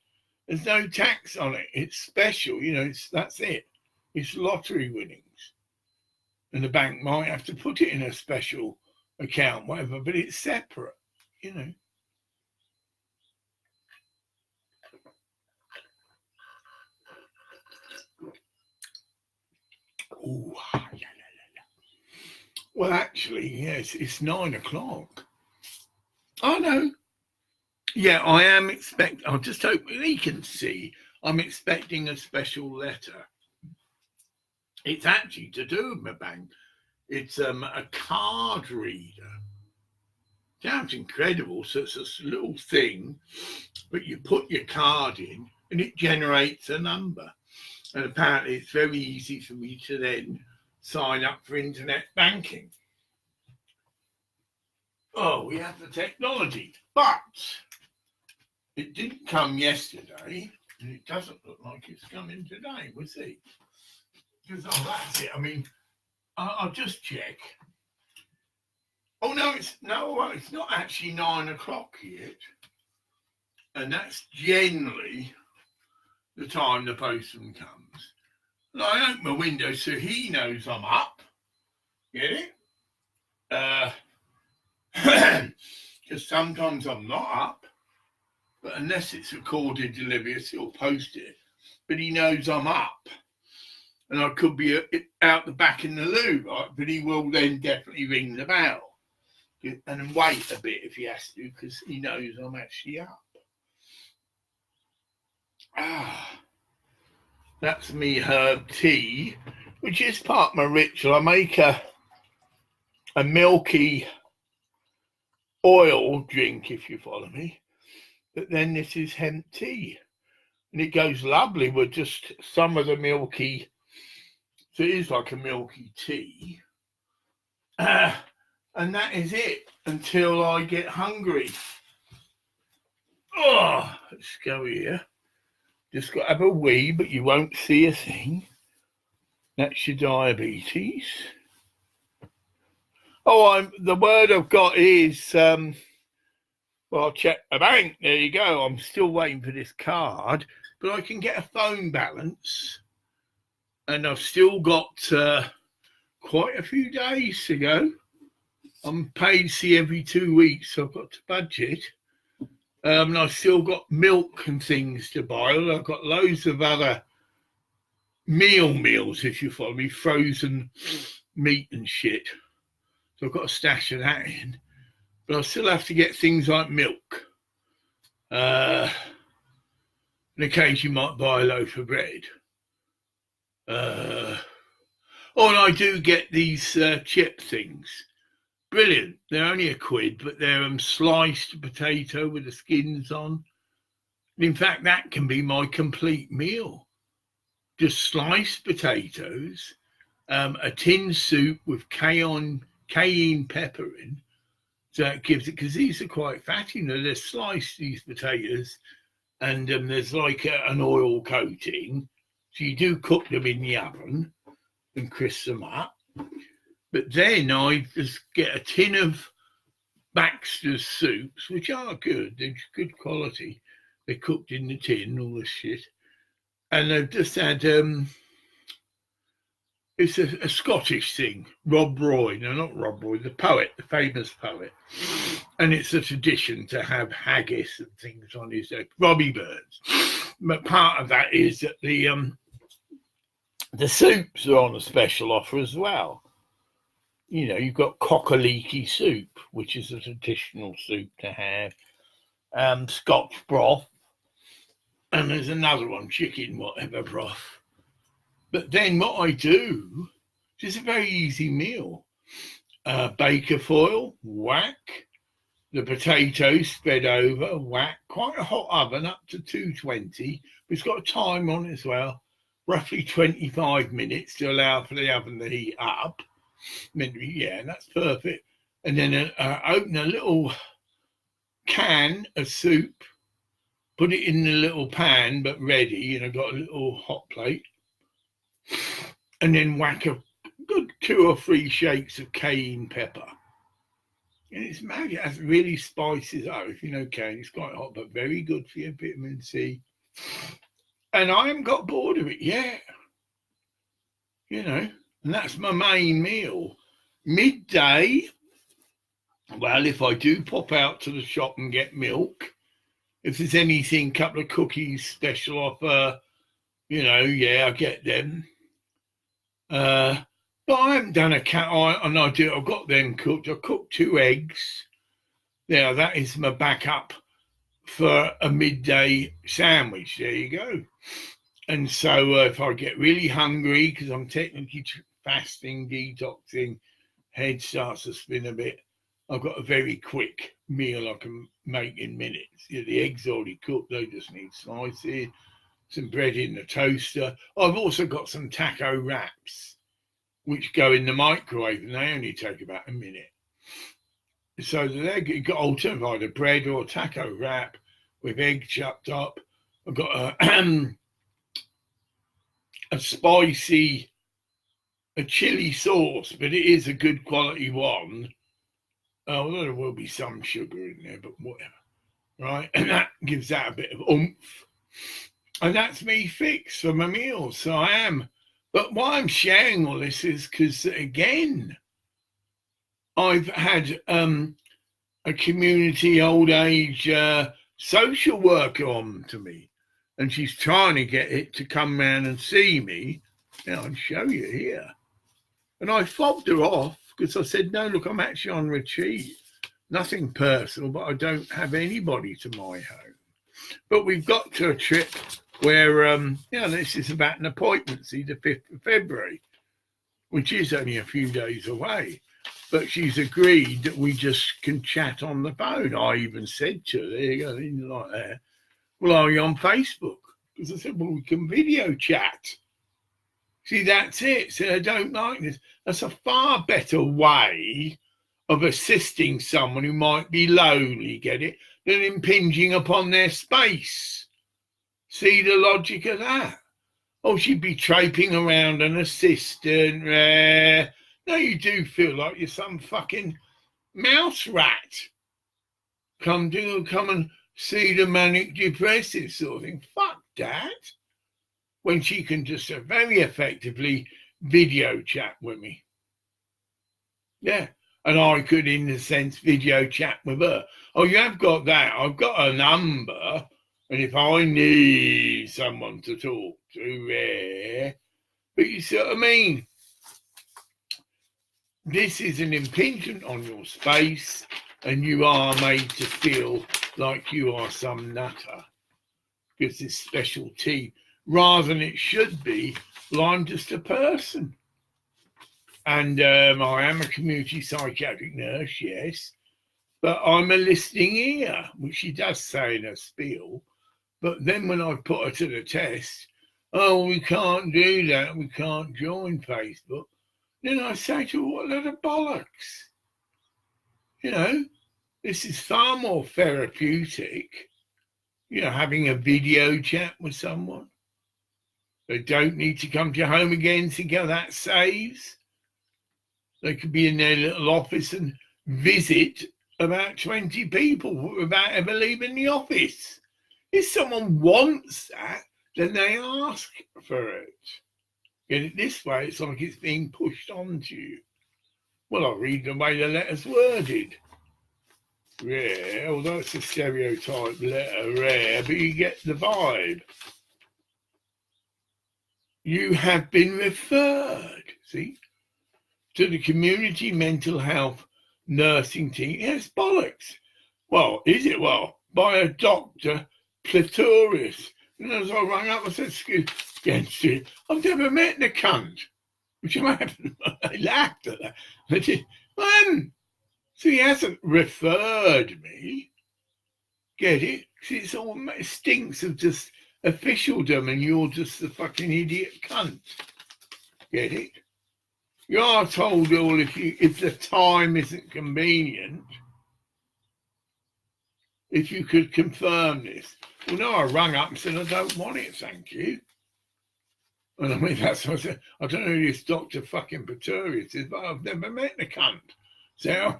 There's no tax on it. It's special, that's it. It's lottery winnings. And the bank might have to put it in a special account, whatever, but it's separate, Ooh, la, la, la. Well, actually, yes, it's 9 o'clock. Oh, no. Yeah, I am expecting, I'll just hope he can see, I'm expecting a special letter. It's actually to do with my bank. It's a card reader Sounds incredible. So it's this little thing, but you put your card in and it generates a number. And apparently it's very easy for me to then sign up for internet banking. Oh, we have the technology, but it didn't come yesterday, and it doesn't look like it's coming today, we'll see. Because, oh, that's it. I mean, I'll just check. Oh, no, it's not actually 9 o'clock yet. And that's generally the time the postman comes. And I open my window so he knows I'm up. Get it? Because sometimes I'm not up. But unless it's recorded delivery, he'll post it. But he knows I'm up. And I could be out the back in the loo, right? But he will then definitely ring the bell. And then wait a bit if he has to, because he knows I'm actually up. That's me herb tea, which is part of my ritual. I make a milky oil drink, if you follow me. But then this is hemp tea. And it goes lovely with just some of the milky. So it is like a milky tea. And that is it until I get hungry. Oh, let's go here. Just got to have a wee, but you won't see a thing. That's your diabetes. Oh, the word I've got is, well, I'll check the bank. There you go. I'm still waiting for this card, but I can get a phone balance. And I've still got quite a few days to go. I'm paid every 2 weeks, so I've got to budget. And I've still got milk and things to buy. I've got loads of other meals, if you follow me, frozen meat and shit. So I've got a stash of that in. But I still have to get things like milk. And occasionally you might buy a loaf of bread. Oh, and I do get these chip things. Brilliant. They're only £1, but they're sliced potato with the skins on. In fact, that can be my complete meal. Just sliced potatoes, a tin soup with cayenne pepper in. So that gives it, because these are quite fatty. You know, they're sliced, these potatoes, and there's like an oil coating. So you do cook them in the oven and crisp them up. But then I just get a tin of Baxter's soups, which are good. They're good quality. They're cooked in the tin, all this shit. And I've just had, it's a Scottish thing, Rob Roy. No, not Rob Roy, the poet, the famous poet. And it's a tradition to have haggis and things on his Robbie Burns. But part of that is that the soups are on a special offer as well. You know, you've got cock-a-leekie soup, which is a traditional soup to have, Scotch broth, and there's another one, chicken whatever broth. But then what I do is a very easy meal. Baker foil, whack, the potatoes spread over, whack, quite a hot oven up to 220. It's got a time on it as well, roughly 25 minutes to allow for the oven to heat up. Yeah, that's perfect. And then open a little can of soup, put it in the little pan, but ready, and I've got a little hot plate. And then whack a good 2 or 3 shakes of cayenne pepper. And it's magic. It really spices up. If you know cayenne, it's quite hot, but very good for your vitamin C. And I haven't got bored of it yet. You know. And that's my main meal. Midday, well, if I do pop out to the shop and get milk, if there's anything, couple of cookies, special offer, you know, yeah, I get them. But I haven't done I've got them cooked. I cooked 2 eggs. Now, that is my backup for a midday sandwich. There you go. And so if I get really hungry, because I'm technically fasting, detoxing, head starts to spin a bit, I've got a very quick meal I can make in minutes. Yeah, the eggs already cooked, they just need slices, some bread in the toaster. I've also got some taco wraps, which go in the microwave, and they only take about a minute. So you've got alternative, either bread or taco wrap with egg chopped up. I've got a spicy, a chili sauce, but it is a good quality one. Although there will be some sugar in there, but whatever. Right? And that gives that a bit of oomph. And that's me fixed for my meals. So I am. But why I'm sharing all this is because, again, I've had a community old age social worker on to me, and she's trying to get it to come round and see me. Now I'll show you here. And I fobbed her off because I said, no, look, I'm actually on retreat. Nothing personal, but I don't have anybody to my home. But we've got to a trip where, this is about an appointment, see, the 5th of February, which is only a few days away. But she's agreed that we just can chat on the phone. I even said to her, there you go, didn't like that. Well, are you on Facebook? Because I said, well, we can video chat. See, that's it. So I don't like this. That's a far better way of assisting someone who might be lonely, get it, than impinging upon their space. See the logic of that? Oh, she'd be traipsing around an assistant. No, you do feel like you're some fucking mouse rat. Come and see the manic depressive sort of thing. Fuck that. When she can just very effectively video chat with me. Yeah. And I could, in a sense, video chat with her. Oh, you have got that. I've got a number. And if I need someone to talk to, but you see what I mean? This is an impingement on your space, and you are made to feel like you are some nutter. Because this special team, rather than it should be, well, I'm just a person. And I am a community psychiatric nurse, yes, but I'm a listening ear, which she does say in her spiel. But then when I put her to the test, oh, we can't do that, we can't join Facebook. Then I say to her, what a load of bollocks. You know, this is far more therapeutic, having a video chat with someone. They don't need to come to your home again together. That saves. They could be in their little office and visit about 20 people without ever leaving the office. If someone wants that, then they ask for it. Get it this way, it's like it's being pushed onto you. Well, I'll read the way the letter's worded. Rare, although it's a stereotype letter, rare, but you get the vibe. You have been referred, see, to the community mental health nursing team. Yes, bollocks. Well, is it? Well, by a Dr. Clitorius. And as I rang up, I said, excuse me, I've never met the cunt. Which I haven't. I laughed at that. I said, so he hasn't referred me. Get it? It stinks of just officialdom, and you're just the fucking idiot cunt. Get it? You are told all if the time isn't convenient, if you could confirm this. Well, no, I rang up and said, I don't want it, thank you. And I mean, that's what I said. I don't know who this Dr. fucking Pretorius is, but I've never met the cunt. So,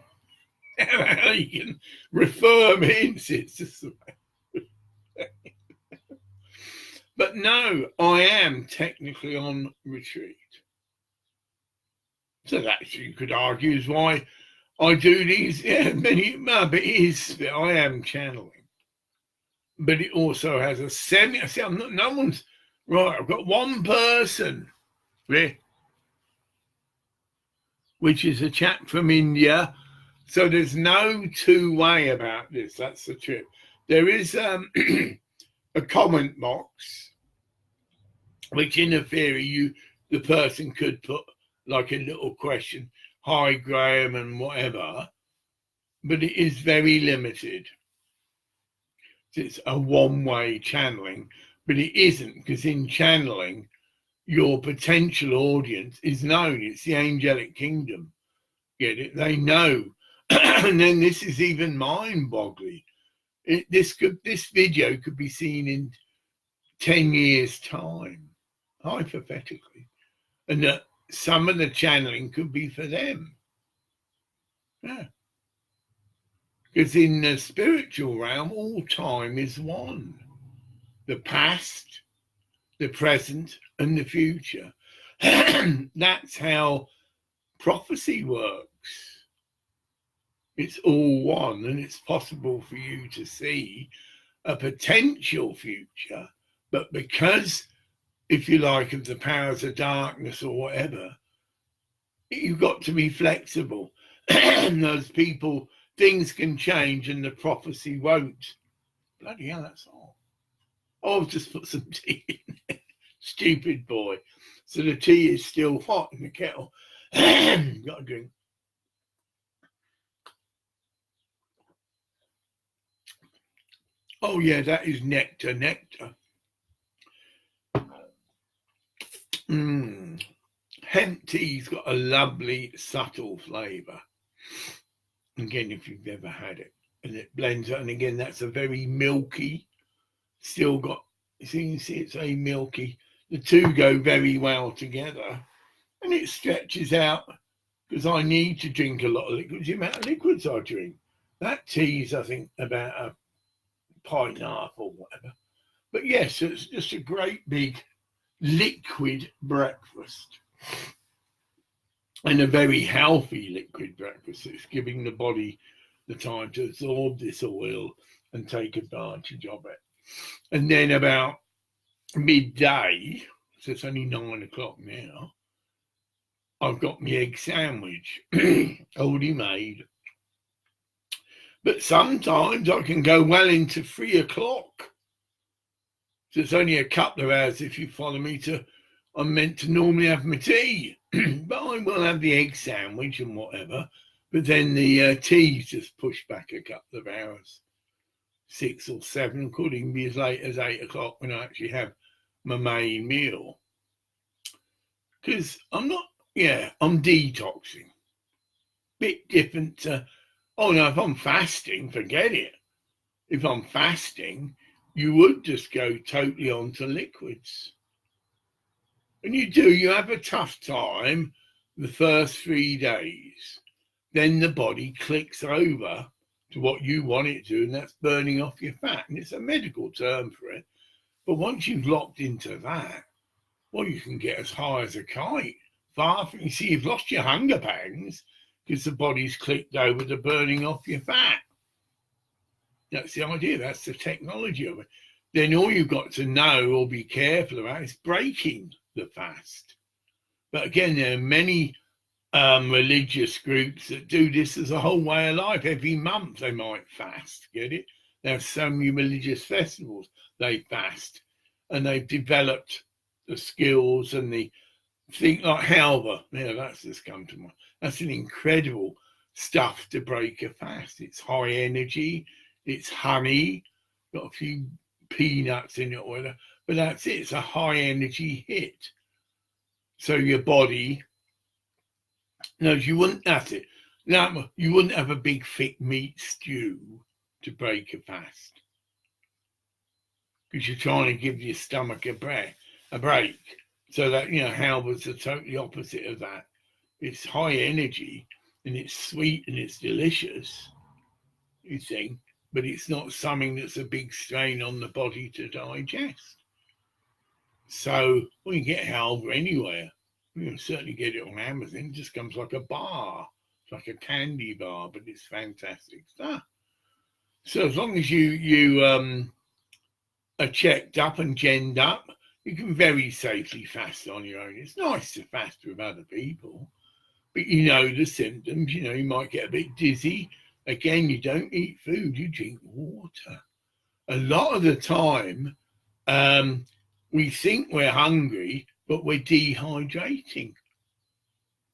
how you can refer me in, it's just the way. But no, I am technically on retreat. So that, you could argue, is why I do these, but it is, I am channeling. But it also has a see, I'm not, no one's, right, I've got one person, which is a chap from India. So there's no two-way about this, that's the trip. There is a comment box, which in a theory, the person could put like a little question, hi Graham and whatever. but it is very limited. It's a one-way channeling, but it isn't, because in channeling, your potential audience is known. It's the angelic kingdom. Get it? They know. And then this is even mind-boggling. This video could be seen in 10 years' time, hypothetically, and that some of the channeling could be for them. Yeah. Because in the spiritual realm, all time is one. The past, the present, and the future. That's how prophecy works. It's all one, and it's possible for you to see a potential future, but because, if you like, of the powers of darkness or whatever, you've got to be flexible. Those people, things can change and the prophecy won't. Bloody hell, that's all. Oh, I've just put some tea in there. Stupid boy. So the tea is still hot in the kettle. Got a drink. Oh yeah, that is nectar. Hemp tea's got a lovely, subtle flavour. Again, if you've never had it, and it blends out, and again, that's a very milky. Still got, you see, it's very milky. The two go very well together, and it stretches out, because I need to drink a lot of liquids. The amount of liquids I drink, that tea's, I think, about a pint and a half or whatever. But yes, it's just a great big liquid breakfast, and a very healthy liquid breakfast. It's giving the body the time to absorb this oil and take advantage of it. And then about midday, so it's only 9 o'clock now, I've got my egg sandwich already made. But sometimes I can go well into 3 o'clock. So it's only a couple of hours, if you follow me, I'm meant to normally have my tea. But I will have the egg sandwich and whatever. But then the tea's just pushed back a couple of hours. 6 or 7, could even be as late as 8 o'clock when I actually have my main meal. Because I'm detoxing. Bit different to, oh no, if I'm fasting, forget it. If I'm fasting, you would just go totally onto liquids. And you have a tough time the first 3 days. Then the body clicks over to what you want it to, and that's burning off your fat. And it's a medical term for it. But once you've locked into that, well, you can get as high as a kite. Far from, you see, you've lost your hunger pangs because the body's clicked over to burning off your fat. That's the idea. That's the technology of it. Then all you've got to know or be careful about is breaking the fast. But again, there are many religious groups that do this as a whole way of life. Every month they might fast, get it? There are so many religious festivals, they fast. And they've developed the skills and the thing like halva. Yeah, that's just come to mind. That's an incredible stuff to break a fast. It's high energy, it's honey, got a few peanuts in it or whatever, but that's it. It's a high energy hit. So your body, no, you wouldn't, that's it. Now, you wouldn't have a big thick meat stew to break a fast, because you're trying to give your stomach a break. So that, halva's the totally opposite of that. It's high energy and it's sweet and it's delicious, you think, but it's not something that's a big strain on the body to digest. So, well, you get halva anywhere. You can certainly get it on Amazon. It just comes like a bar. It's like a candy bar, but it's fantastic stuff. So as long as you are checked up and genned up, you can very safely fast on your own. It's nice to fast with other people, but you know the symptoms. You might get a bit dizzy. Again, you don't eat food, you drink water. A lot of the time, we think we're hungry, but we're dehydrating.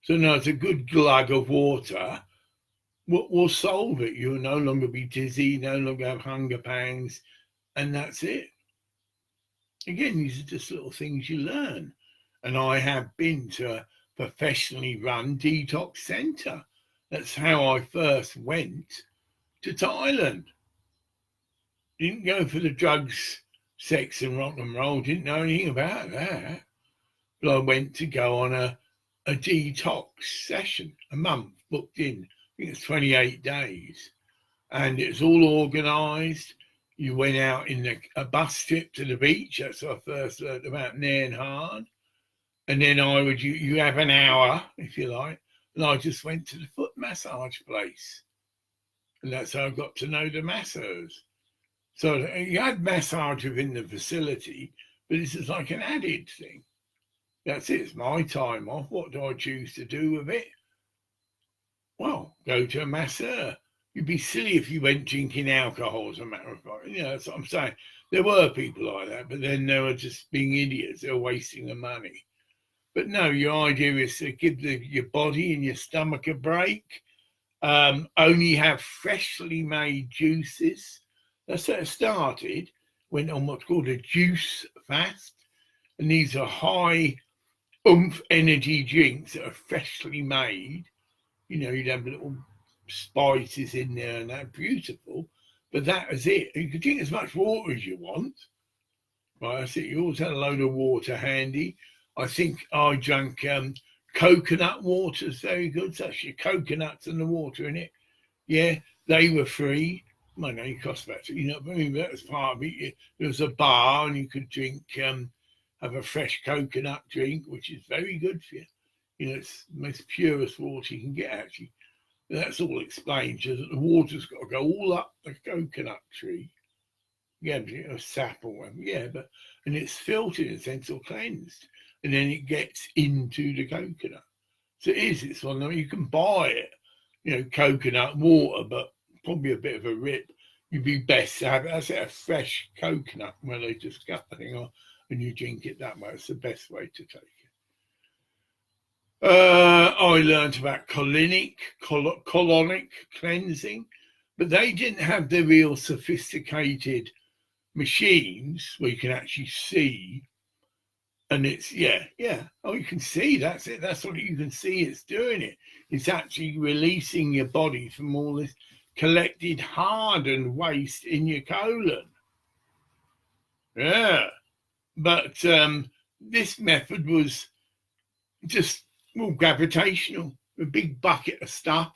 So now it's a good glug of water will solve it. You'll no longer be dizzy, no longer have hunger pangs, and that's it. Again, these are just little things you learn. And I have been to a professionally run detox centre. That's how I first went to Thailand. Didn't go for the drugs, sex and rock and roll, didn't know anything about that. But I went to go on a detox session, a month booked in. I think it's 28 days. And it was all organised. You went out in a bus trip to the beach. That's what I first learned about Nairn Hard. And then you have an hour, if you like. And I just went to the foot massage place. And that's how I got to know the masseurs. So you had massage within the facility, but this is like an added thing. That's it. It's my time off. What do I choose to do with it? Well, go to a masseur. You'd be silly if you went drinking alcohol, as a matter of fact. You know, that's what I'm saying. There were people like that, but then they were just being idiots. They were wasting the money. But no, your idea is to give your body and your stomach a break. Only have freshly made juices. That's how it started. Went on what's called a juice fast. And these are high oomph energy drinks that are freshly made. You know, you'd have little spices in there and that, beautiful. But that is it. You could drink as much water as you want. Right, that's it. You always had a load of water handy. I think I drank coconut water. It's very good. So that's your coconuts and the water in it. Yeah, they were free. Well, no, it cost about, you know, I mean, that was part of it. There was a bar and you could drink, have a fresh coconut drink, which is very good for you. You know, it's the most purest water you can get, actually. That's all explained. So that the water's got to go all up the coconut tree. Yeah, a sap or whatever. Yeah, and it's filtered in a sense, or cleansed, and then it gets into the coconut. So it's one of them. You can buy it, you know, coconut water, but probably a bit of a rip. You'd be best to have it as a fresh coconut where they just cut the thing off and you drink it that way. It's the best way to take it. I learned about colonic cleansing, but they didn't have the real sophisticated machines where you can actually see. And it's, yeah. Oh, you can see, that's it. That's what you can see it's doing it. It's actually releasing your body from all this collected hardened waste in your colon. Yeah. But this method was just gravitational, a big bucket of stuff,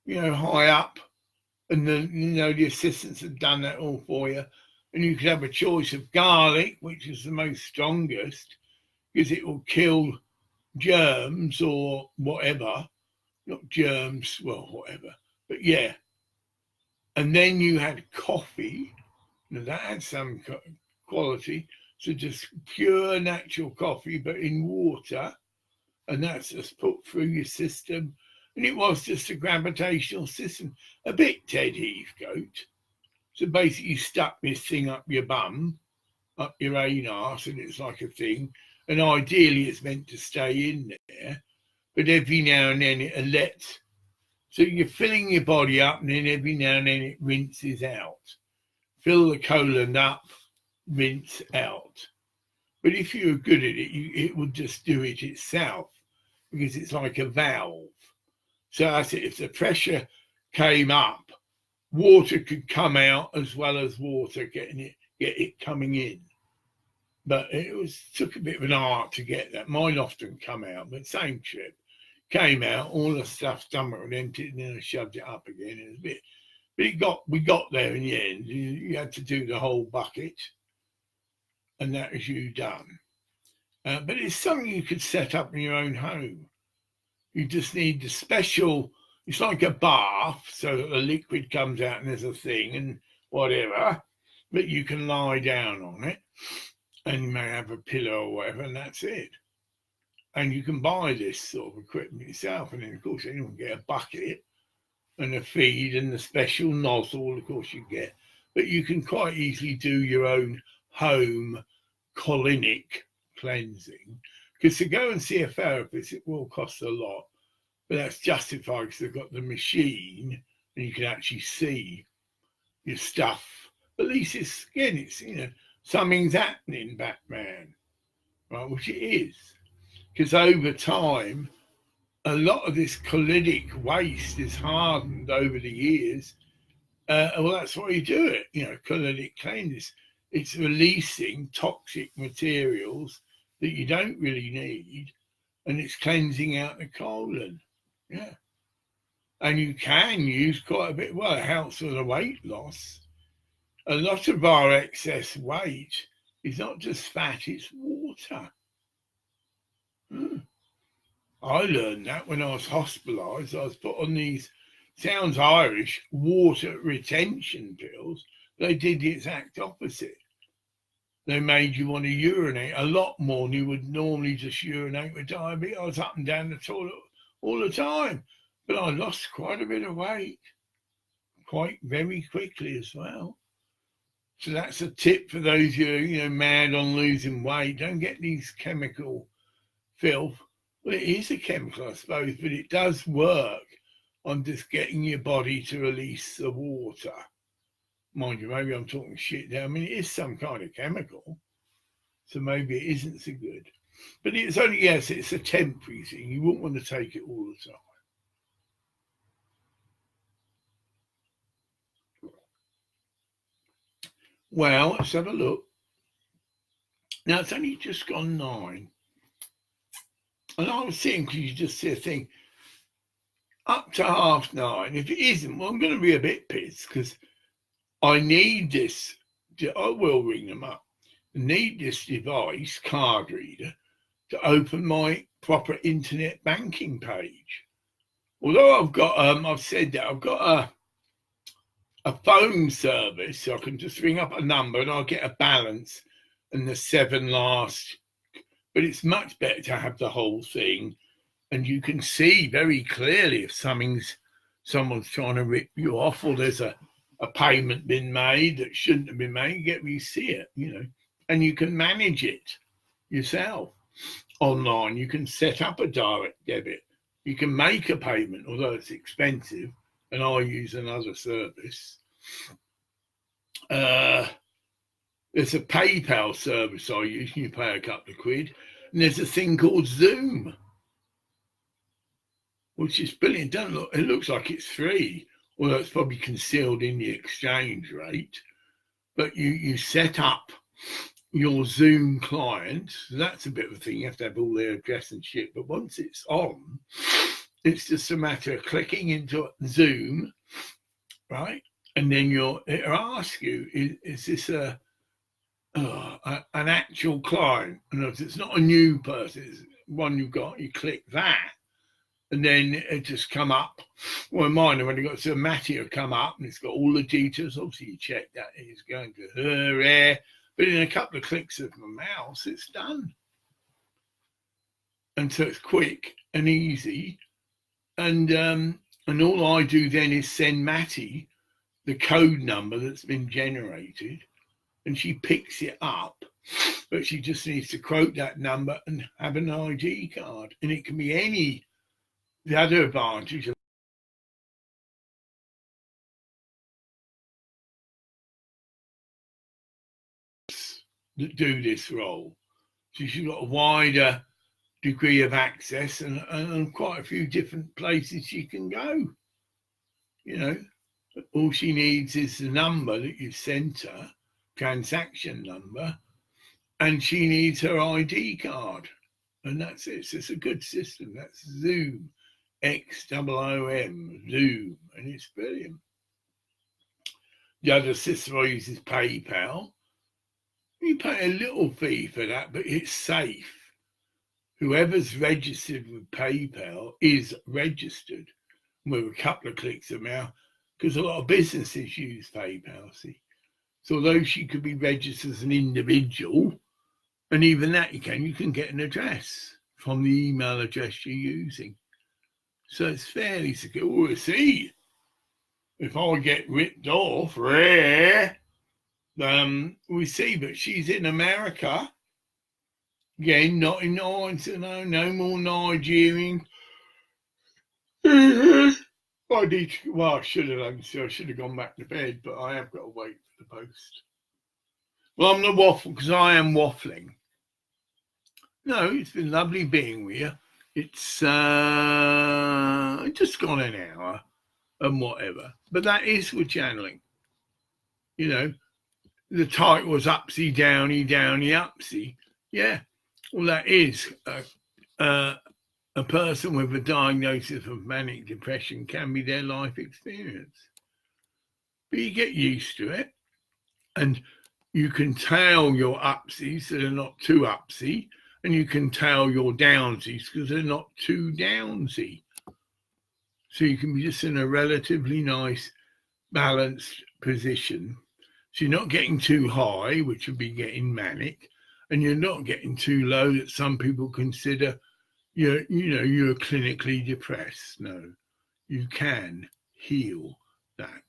you know, high up. And then, you know, the assistants have done that all for you. And you could have a choice of garlic, which is the most strongest, because it will kill germs or whatever. Not germs, well, whatever. But yeah. And then you had coffee. Now that had some quality. So just pure natural coffee, but in water. And that's just put through your system. And it was just a gravitational system. A bit Ted Heathcote. So basically you stuck this thing up your bum, up your anus, and it's like a thing. And ideally it's meant to stay in there. But every now and then it lets. So you're filling your body up and then every now and then it rinses out. Fill the colon up, rinse out. But if you're good at it, it will just do it itself because it's like a valve. So that's it. If the pressure came up, water could come out as well as water get it coming in. But took a bit of an art to get that. Mine often come out, but same trip. Came out, all the stuff stomach and emptied, and then I shoved it up again. It was a bit, but we got there in the end. You had to do the whole bucket, and that was you done. But it's something you could set up in your own home. You just need the special. It's like a bath, so that the liquid comes out and there's a thing and whatever. But you can lie down on it, and you may have a pillow or whatever, and that's it. And you can buy this sort of equipment yourself. And then, of course, anyone can get a bucket and a feed and the special nozzle, of course, you get. But you can quite easily do your own home colonic cleansing. Because to go and see a therapist, it will cost a lot. but that's justified because they've got the machine and you can actually see your stuff. At least it's something's happening, Batman, right? Which it is, because over time, a lot of this colitic waste is hardened over the years. Well, that's why you do it, colitic cleanse. It's releasing toxic materials that you don't really need, and it's cleansing out the colon. Yeah. And you can use quite a bit. Well, it helps with the weight loss. A lot of our excess weight is not just fat, it's water. I learned that when I was hospitalised. I was put on these, sounds Irish, water retention pills. They did the exact opposite. They made you want to urinate a lot more than you would normally just urinate with diabetes. I was up and down the toilet all the time, but I lost quite a bit of weight, quite very quickly as well. So that's a tip for those who are mad on losing weight. Don't get these chemical filth. Well, it is a chemical, I suppose, but it does work on just getting your body to release the water. Mind you, maybe I'm talking shit there. I mean, it is some kind of chemical, so maybe it isn't so good. But it's only, yes, it's a temporary thing. You wouldn't want to take it all the time. Well, let's have a look. Now, it's only just gone 9. And I was thinking, because you just see a thing, up to 9:30. If it isn't, well, I'm going to be a bit pissed because I need this. I will ring them up. I need this device, card reader, to open my proper internet banking page. Although I've said that I've got a phone service, so I can just ring up a number and I'll get a balance and the 7 last. But it's much better to have the whole thing, and you can see very clearly if someone's trying to rip you off, or there's a payment been made that shouldn't have been made. You see it, and you can manage it yourself online. You can set up a direct debit. You can make a payment, although it's expensive, and I use another service. There's a PayPal service I use. You pay a couple of quid. And there's a thing called Zoom, which is brilliant. It looks like it's free, although it's probably concealed in the exchange rate. But you set up your Zoom client. So that's a bit of a thing. You have to have all their address and shit. But once it's on, it's just a matter of clicking into Zoom, right? And then it'll ask you, is this an actual client? And if it's not a new person, it's one you've got, you click that, and then it just come up. Well, mine, when it got to Matty, it'll come up and it's got all the details. Obviously, you check that it's going to her hair, but in a couple of clicks of my mouse, it's done. And so it's quick and easy. And all I do then is send Matty the code number that's been generated, and she picks it up, but she just needs to quote that number and have an ID card. And it can be the other advantage of that do this role. So she's got a wider degree of access and quite a few different places she can go. All she needs is the number that you sent her, transaction number, and she needs her ID card, and that's it. So it's a good system. That's Zoom, XOOM, Zoom, and it's brilliant. The other system I use is PayPal. You pay a little fee for that, but it's safe. Whoever's registered with PayPal is registered with a couple of clicks of mouse, because a lot of businesses use PayPal, see. So although she could be registered as an individual, and even that you can get an address from the email address you're using. So it's fairly secure. We'll see if I get ripped off. We see, but she's in America. Again, not in no more Nigerian I need to, well, I should have done so. I should have gone back to bed, but I have got to wait for the post. Well, I'm going to waffle because I am waffling. No, it's been lovely being with you. It's just gone an hour and whatever. But that is for channeling. You know, the title was Upsy, Downy, Downy, Upsy. Yeah, well, that is a person with a diagnosis of manic depression can be their life experience. But you get used to it, and you can tell your upsies so they're not too upsy, and you can tell your downsies because they're not too downsy. So you can be just in a relatively nice, balanced position. So you're not getting too high, which would be getting manic, and you're not getting too low that some people consider you're clinically depressed. No, you can heal that.